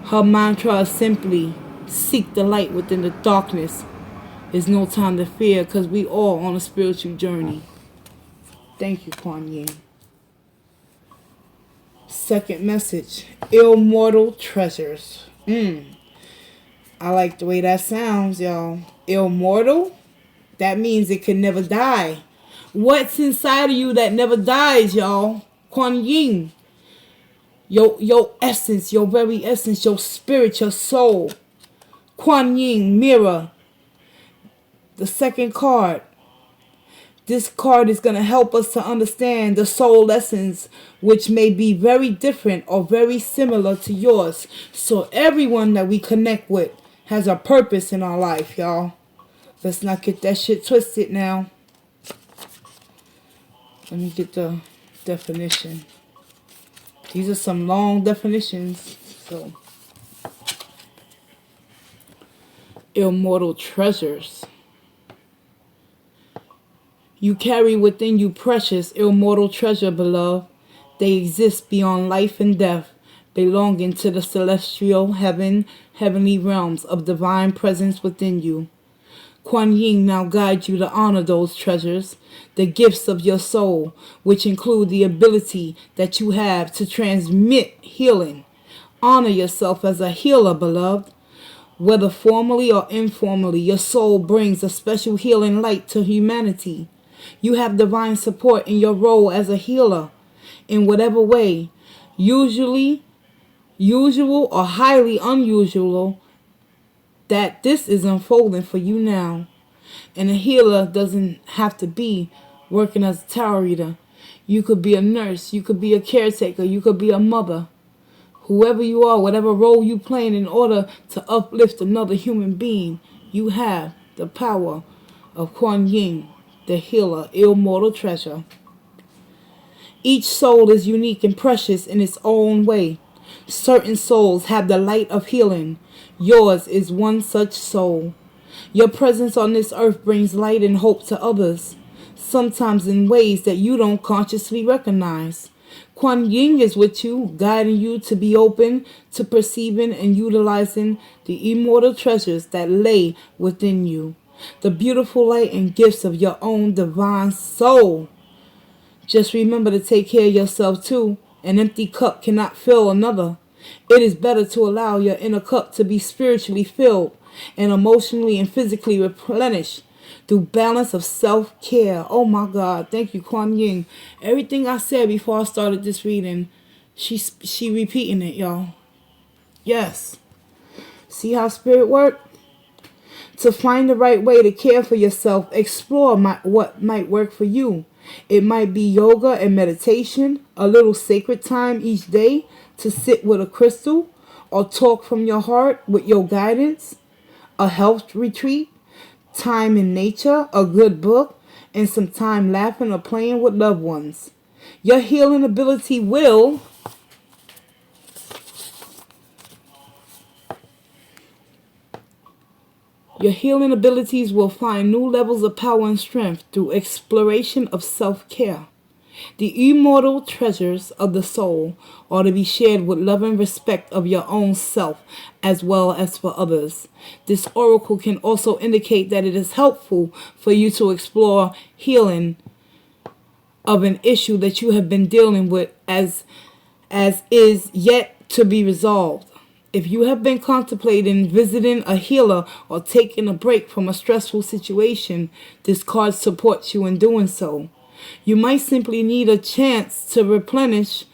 Her mantra is simply, seek the light within the darkness. There's no time to fear because we all on a spiritual journey. Thank you, Kuan Yin. Second message, immortal treasures. I like the way that sounds, y'all. Immortal? That means it can never die. What's inside of you that never dies, y'all? Kuan Yin. Your essence, your very essence, your spirit, your soul. Kuan Yin, mirror. The second card. This card is going to help us to understand the soul lessons, which may be very different or very similar to yours. So everyone that we connect with has a purpose in our life, y'all. Let's not get that shit twisted now. Let me get the definition. These are some long definitions. So, immortal treasures. You carry within you precious, immortal treasure, beloved. They exist beyond life and death, belonging to the celestial heavenly realms of divine presence within you. Kuan Yin now guides you to honor those treasures, the gifts of your soul, which include the ability that you have to transmit healing. Honor yourself as a healer, beloved. Whether formally or informally, your soul brings a special healing light to humanity. You have divine support in your role as a healer in whatever way, usual or highly unusual, that this is unfolding for you now. And a healer doesn't have to be working as a tarot reader. You could be a nurse, you could be a caretaker, you could be a mother. Whoever you are, whatever role you play in order to uplift another human being, You have the power of Kuan Yin, the healer, immortal treasure. Each soul is unique and precious in its own way. Certain souls have the light of healing. Yours is one such soul. Your presence on this earth brings light and hope to others, sometimes in ways that you don't consciously recognize. Kuan Yin is with you, guiding you to be open to perceiving and utilizing the immortal treasures that lay within you, the beautiful light and gifts of your own divine soul. Just remember to take care of yourself too. An empty cup cannot fill another. It is better to allow your inner cup to be spiritually filled and emotionally and physically replenished through balance of self-care. Oh my God, thank you, Kuan Yin. Everything I said before I started this reading, she repeating it, y'all. Yes. See how spirit work? To find the right way to care for yourself, explore what might work for you. It might be yoga and meditation, a little sacred time each day to sit with a crystal, or talk from your heart with your guidance, a health retreat, time in nature, a good book, and some time laughing or playing with loved ones. Your healing ability will Your healing abilities will find new levels of power and strength through exploration of self-care. The immortal treasures of the soul are to be shared with love and respect of your own self as well as for others. This oracle can also indicate that it is helpful for you to explore healing of an issue that you have been dealing with as is yet to be resolved. If you have been contemplating visiting a healer or taking a break from a stressful situation, this card supports you in doing so. You might simply need a chance to replenish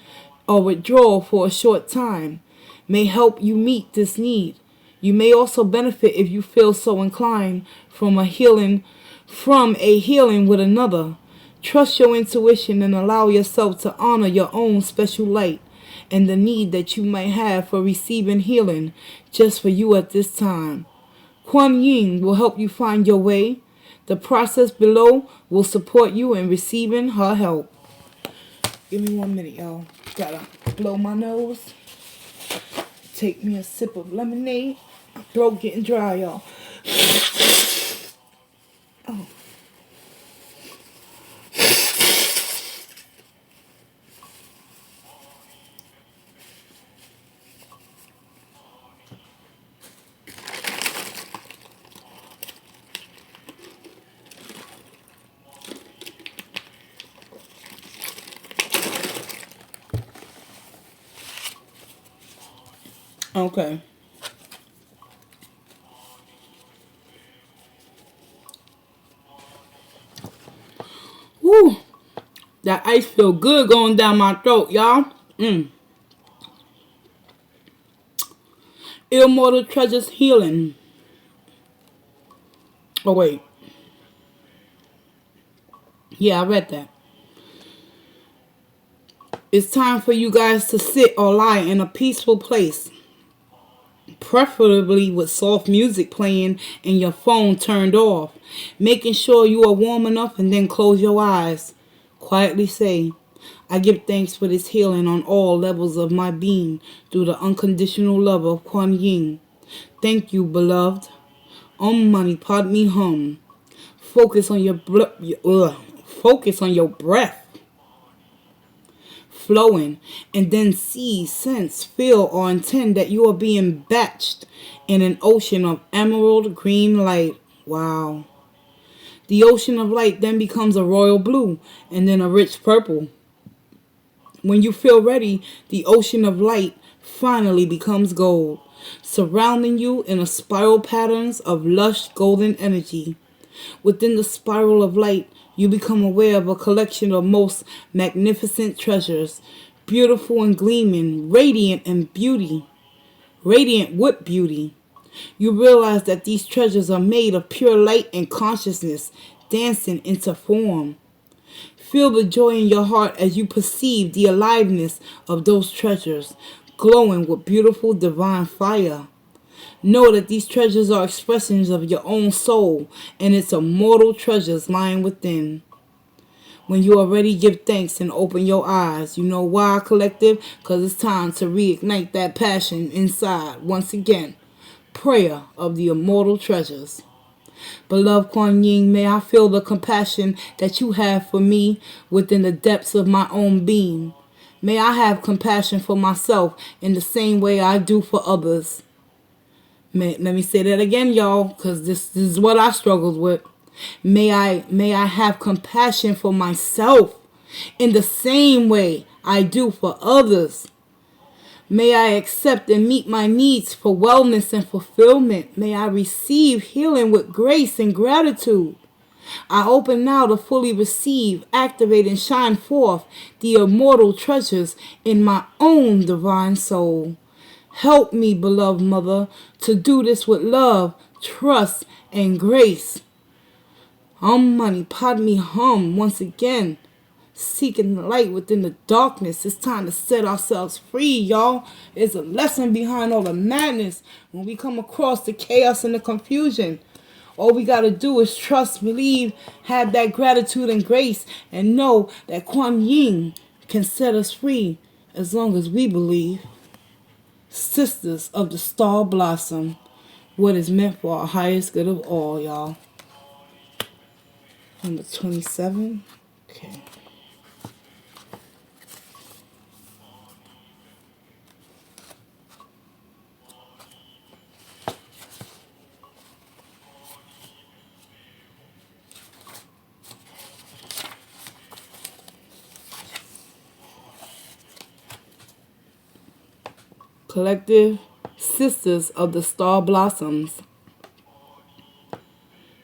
or withdraw for a short time. May help you meet this need. You may also benefit if you feel so inclined from a healing with another. Trust your intuition and allow yourself to honor your own special light and the need that you might have for receiving healing just for you at this time. Kuan Yin will help you find your way. The process below will support you in receiving her help. Give me 1 minute, y'all. Gotta blow my nose. Take me a sip of lemonade. My throat getting dry, y'all. Oh. Okay. Woo. That ice feel good going down my throat, y'all. Immortal Treasures Healing. Oh, wait. Yeah, I read that. It's time for you guys to sit or lie in a peaceful place, preferably with soft music playing and your phone turned off, making sure you are warm enough, and then close your eyes. Quietly say, I give thanks for this healing on all levels of my being through the unconditional love of Kuan Yin. Thank you, beloved. Om Mani Padme Hum. Focus on focus on your breath flowing, and then see, sense, feel, or intend that you are being bathed in an ocean of emerald green light. Wow. The ocean of light then becomes a royal blue and then a rich purple. When you feel ready, the ocean of light finally becomes gold, surrounding you in a spiral patterns of lush golden energy. Within the spiral of light, you become aware of a collection of most magnificent treasures, beautiful and gleaming, radiant with beauty. You realize that these treasures are made of pure light and consciousness, dancing into form. Feel the joy in your heart as you perceive the aliveness of those treasures, glowing with beautiful divine fire. Know that these treasures are expressions of your own soul and its immortal treasures lying within. When you already give thanks and open your eyes, you know why, collective? Because it's time to reignite that passion inside once again. Prayer of the immortal treasures. Beloved Kuan Yin, may I feel the compassion that you have for me within the depths of my own being. May I have compassion for myself in the same way I do for others. Let me say that again, y'all, because this is what I struggled with. May I have compassion for myself in the same way I do for others. May I accept and meet my needs for wellness and fulfillment. May I receive healing with grace and gratitude. I open now to fully receive, activate, and shine forth the immortal treasures in my own divine soul. Help me, beloved Mother, to do this with love, trust, and grace. Mani Padme Hum once again. Seeking the light within the darkness. It's time to set ourselves free, y'all. There's a lesson behind all the madness when we come across the chaos and the confusion. All we got to do is trust, believe, have that gratitude and grace, and know that Kuan Yin can set us free as long as we believe. Sisters of the Star Blossom, what is meant for our highest good of all, y'all. Number 27. Okay. Collective Sisters of the Star Blossoms.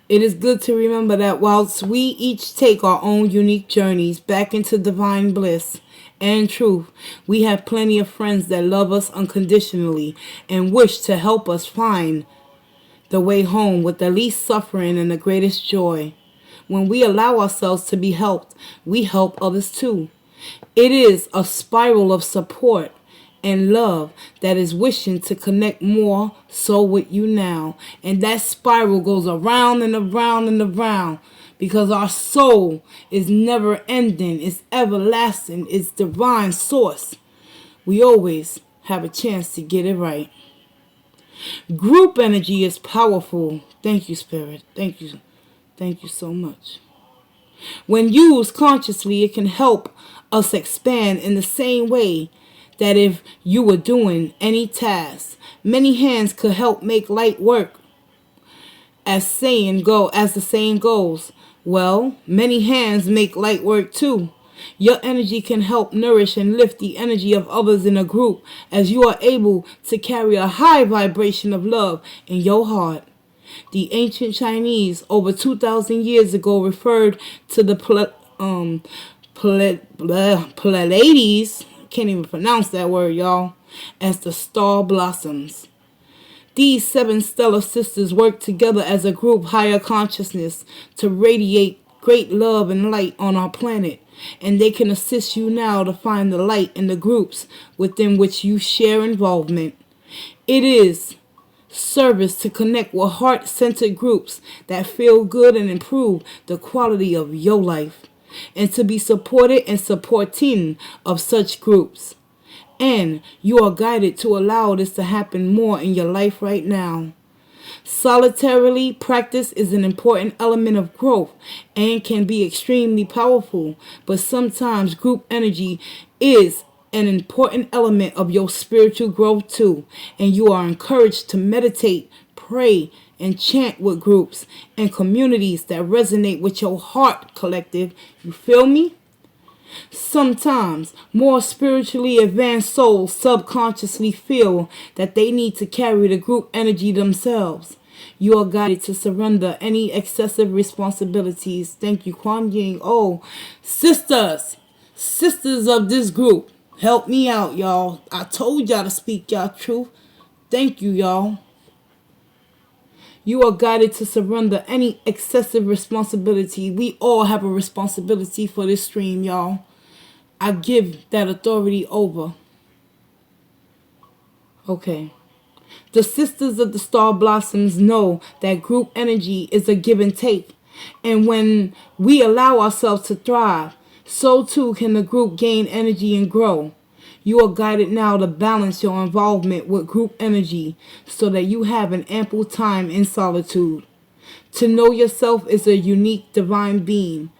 It is good to remember that whilst we each take our own unique journeys back into divine bliss and truth, we have plenty of friends that love us unconditionally and wish to help us find the way home with the least suffering and the greatest joy. When we allow ourselves to be helped, we help others too. It is a spiral of support and love that is wishing to connect more so with you now. And that spiral goes around and around and around because our soul is never ending. It's everlasting. It's divine source. We always have a chance to get it right. Group energy is powerful. Thank you, Spirit. Thank you. Thank you so much. When used consciously, it can help us expand in the same way that if you were doing any task, many hands could help make light work. As the saying goes, well, many hands make light work too. Your energy can help nourish and lift the energy of others in a group as you are able to carry a high vibration of love in your heart. The ancient Chinese over 2,000 years ago referred to the Pleiades, can't even pronounce that word, y'all, as the Star Blossoms. These 7 stellar sisters work together as a group higher consciousness to radiate great love and light on our planet, and they can assist you now to find the light in the groups within which you share involvement. It is service to connect with heart-centered groups that feel good and improve the quality of your life, and to be supported and supporting of such groups. And you are guided to allow this to happen more in your life right now. Solitarily, practice is an important element of growth and can be extremely powerful, but sometimes group energy is an important element of your spiritual growth too, and you are encouraged to meditate, pray, and chant with groups and communities that resonate with your heart, collective. You feel me? Sometimes more spiritually advanced souls subconsciously feel that they need to carry the group energy themselves. You are guided to surrender any excessive responsibilities. Thank you, Kuan Yin. Oh, sisters of this group, help me out, y'all. I told y'all to speak y'all truth. Thank you, y'all. You are guided to surrender any excessive responsibility. We all have a responsibility for this stream, y'all. I give that authority over. Okay. The sisters of the star blossoms know that group energy is a give and take. And when we allow ourselves to thrive, so too can the group gain energy and grow. You are guided now to balance your involvement with group energy so that you have an ample time in solitude. To know yourself is a unique divine being,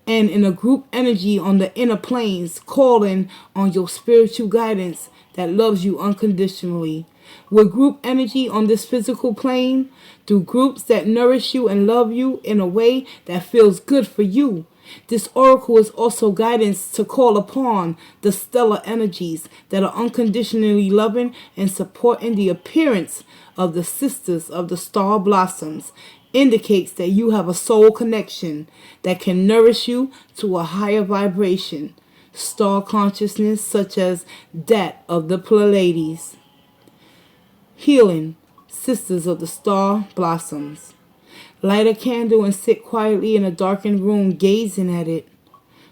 and in a group energy on the inner planes, calling on your spiritual guidance that loves you unconditionally. With group energy on this physical plane, through groups that nourish you and love you in a way that feels good for you. This oracle is also guidance to call upon the stellar energies that are unconditionally loving and supporting the appearance of the sisters of the star blossoms. Indicates that you have a soul connection that can nourish you to a higher vibration, star consciousness such as that of the Pleiades. Healing, sisters of the star blossoms. Light a candle and sit quietly in a darkened room gazing at it.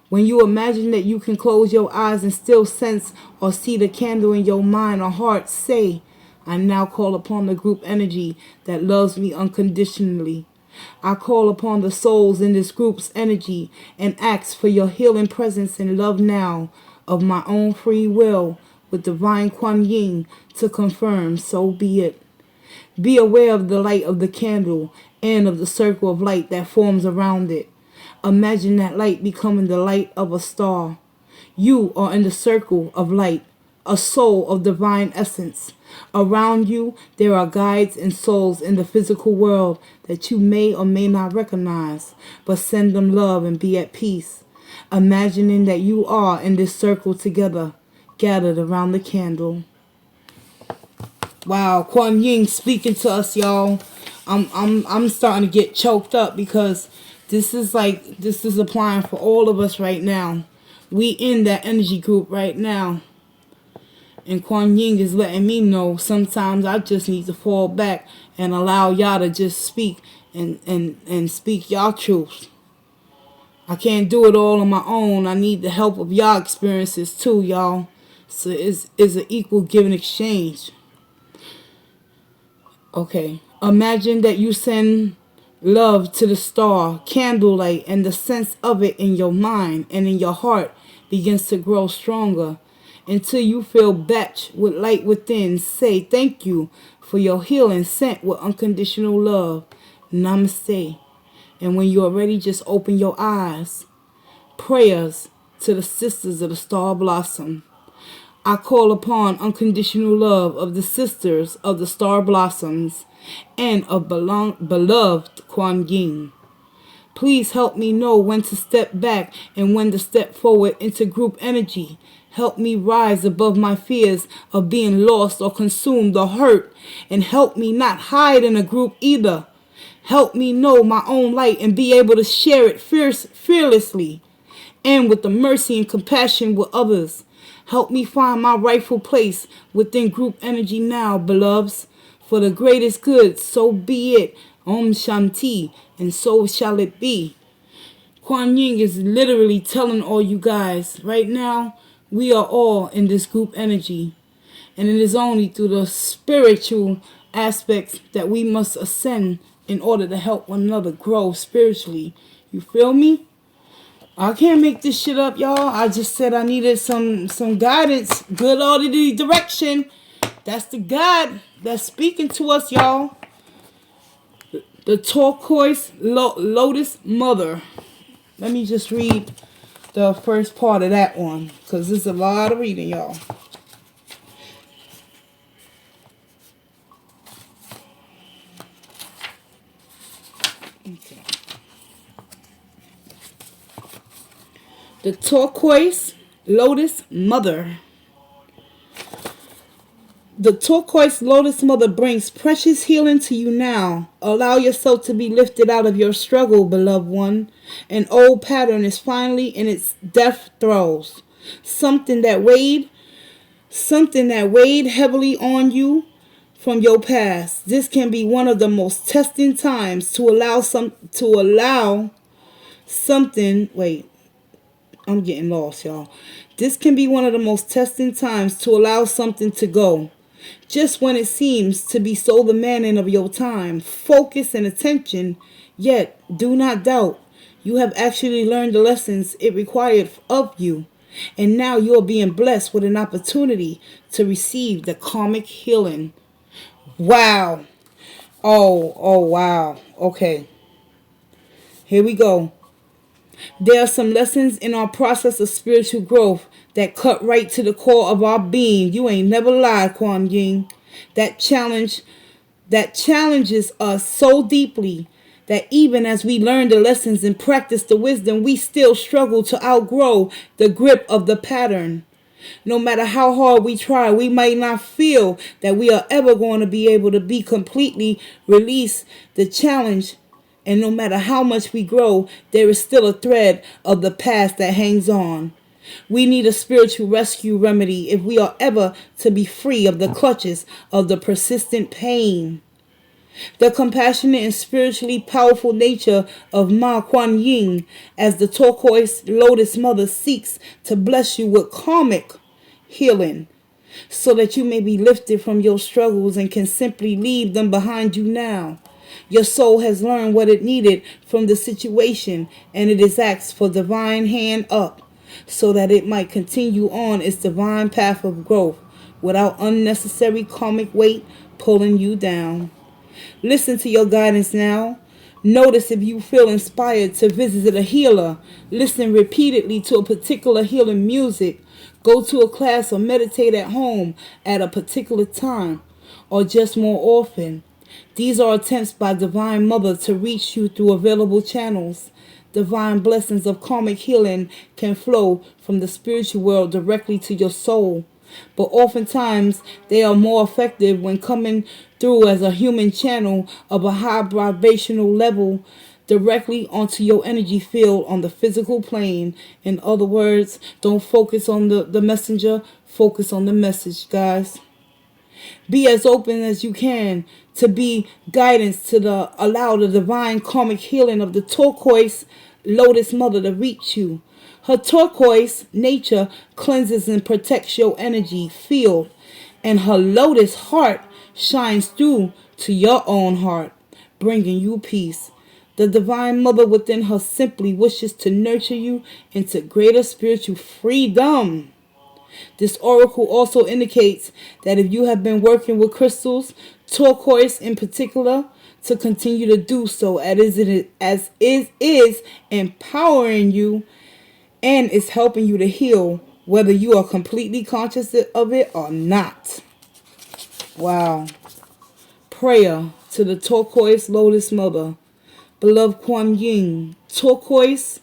When you imagine that you can close your eyes and still sense or see the candle in your mind or heart, say, I now call upon the group energy that loves me unconditionally. I call upon the souls in this group's energy and ask for your healing presence and love now of my own free will with divine Kuan Yin to confirm, so be it. Be aware of the light of the candle and of the circle of light that forms around it. Imagine that light becoming the light of a star. You are in the circle of light, a soul of divine essence. Around you, there are guides and souls in the physical world that you may or may not recognize, but send them love and be at peace. Imagining that you are in this circle together, gathered around the candle. Wow, Kuan Yin speaking to us, y'all. I'm starting to get choked up because this is applying for all of us right now. We in that energy group right now. And Kuan Yin is letting me know sometimes I just need to fall back and allow y'all to just speak and speak y'all truth. I can't do it all on my own. I need the help of y'all experiences too, y'all. So it's an equal give and exchange. Okay. Imagine that you send love to the star, candlelight, and the sense of it in your mind and in your heart begins to grow stronger until you feel batched with light within. Say thank you for your healing sent with unconditional love. Namaste. And when you are ready, just open your eyes. Prayers to the sisters of the star blossom. I call upon unconditional love of the sisters of the star blossoms and of beloved Kuan Yin. Please help me know when to step back and when to step forward into group energy. Help me rise above my fears of being lost or consumed or hurt, and help me not hide in a group either. Help me know my own light and be able to share it fearlessly and with the mercy and compassion with others. Help me find my rightful place within group energy now, beloveds. For the greatest good, so be it. Om Shanti, and so shall it be. Kuan Yin is literally telling all you guys, right now, we are all in this group energy. And it is only through the spiritual aspects that we must ascend in order to help one another grow spiritually. You feel me? I can't make this shit up, y'all. I just said I needed some guidance, good orderly direction. That's the God that's speaking to us, y'all. The turquoise lotus mother. Let me just read the first part of that one, because there's a lot of reading, y'all. Okay. The turquoise lotus mother. The turquoise lotus mother brings precious healing to you now. Allow yourself to be lifted out of your struggle, beloved one. An old pattern is finally in its death throes. Something that weighed heavily on you from your past. This can be one of the most testing times to allow something. Wait, I'm getting lost, y'all. This can be one of the most testing times to allow something to go. Just when it seems to be so demanding of your time, focus, and attention, yet do not doubt. You have actually learned the lessons it required of you. And now you are being blessed with an opportunity to receive the karmic healing. Wow. Oh, wow. Okay. Here we go. There are some lessons in our process of spiritual growth that cut right to the core of our being. You ain't never lied, Kuan Yin. That challenge that challenges us so deeply that even as we learn the lessons and practice the wisdom, we still struggle to outgrow the grip of the pattern. No matter how hard we try, we might not feel that we are ever going to be able to be completely release the challenge. And no matter how much we grow, there is still a thread of the past that hangs on. We need a spiritual rescue remedy if we are ever to be free of the clutches of the persistent pain. The compassionate and spiritually powerful nature of Ma Kuan Yin as the turquoise lotus mother seeks to bless you with karmic healing so that you may be lifted from your struggles and can simply leave them behind you now. Your soul has learned what it needed from the situation and it is asked for divine hand up so that it might continue on its divine path of growth without unnecessary karmic weight pulling you down. Listen to your guidance now. Notice if you feel inspired to visit a healer. Listen repeatedly to a particular healing music. Go to a class or meditate at home at a particular time or just more often. These are attempts by Divine Mother to reach you through available channels. Divine blessings of karmic healing can flow from the spiritual world directly to your soul. But oftentimes they are more effective when coming through as a human channel of a high vibrational level directly onto your energy field on the physical plane. In other words, don't focus on the messenger, focus on the message, guys. Be as open as you can to be guidance to allow the divine karmic healing of the turquoise lotus mother to reach you. Her turquoise nature cleanses and protects your energy field, and her lotus heart shines through to your own heart, bringing you peace. The divine mother within her simply wishes to nurture you into greater spiritual freedom. This oracle also indicates that if you have been working with crystals, turquoise in particular, to continue to do so as it is empowering you and is helping you to heal, whether you are completely conscious of it or not. Wow. Prayer to the turquoise lotus mother. Beloved Kuan Yin, turquoise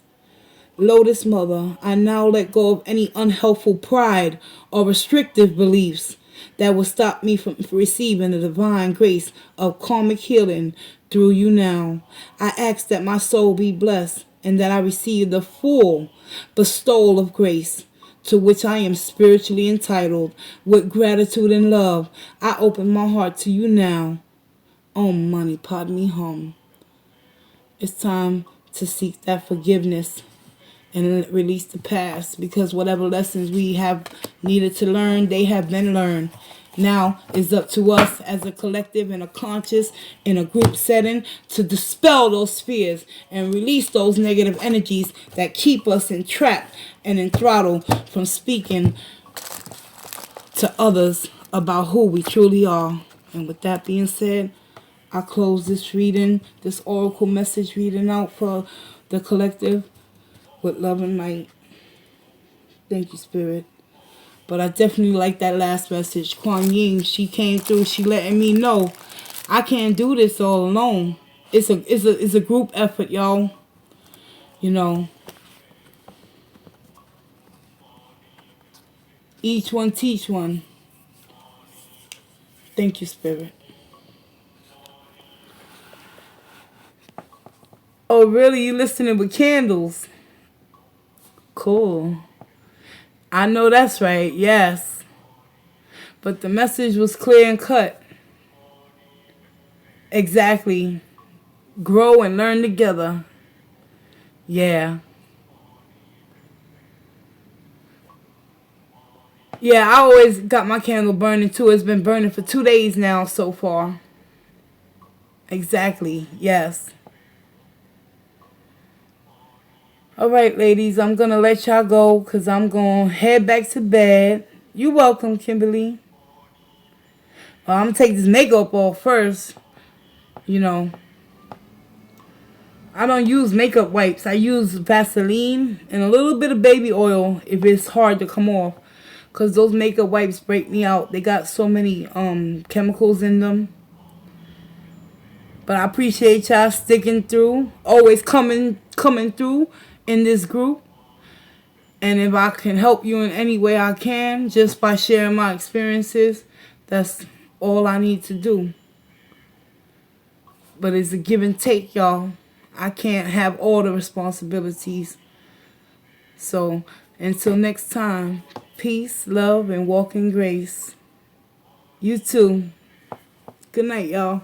Lotus Mother, I now let go of any unhelpful pride or restrictive beliefs that will stop me from receiving the divine grace of karmic healing through you now. I ask that my soul be blessed and that I receive the full bestowal of grace to which I am spiritually entitled. With gratitude and love, I open my heart to you now. Om Mani Padme Hum. It's time to seek that forgiveness and release the past, because whatever lessons we have needed to learn, they have been learned. Now it's up to us as a collective and a conscious in a group setting to dispel those fears and release those negative energies that keep us entrapped and enthralled from speaking to others about who we truly are. And with that being said, I close this reading, this oracle message reading out for the collective with love and light. Thank you, Spirit. But I definitely like that last message. Kuan Yin, she came through. She letting me know I can't do this all alone. It's a group effort, y'all. You know, each one teach one. Thank you, Spirit. Oh, really? You listening with candles? Cool. I know that's right. Yes. But the message was clear and cut. Exactly. Grow and learn together. Yeah. Yeah, I always got my candle burning too. It's been burning for 2 days now so far. Exactly. Yes. All right, ladies. I'm going to let y'all go because I'm going to head back to bed. You're welcome, Kimberly. Well, I'm going to take this makeup off first. You know, I don't use makeup wipes. I use Vaseline and a little bit of baby oil if it's hard to come off. Because those makeup wipes break me out. They got so many chemicals in them. But I appreciate y'all sticking through. Always coming through in this group. And if I can help you in any way I can, just by sharing my experiences, that's all I need to do. But it's a give and take, y'all. I can't have all the responsibilities. So, until next time, peace, love, and walk in grace. You too. Good night, y'all.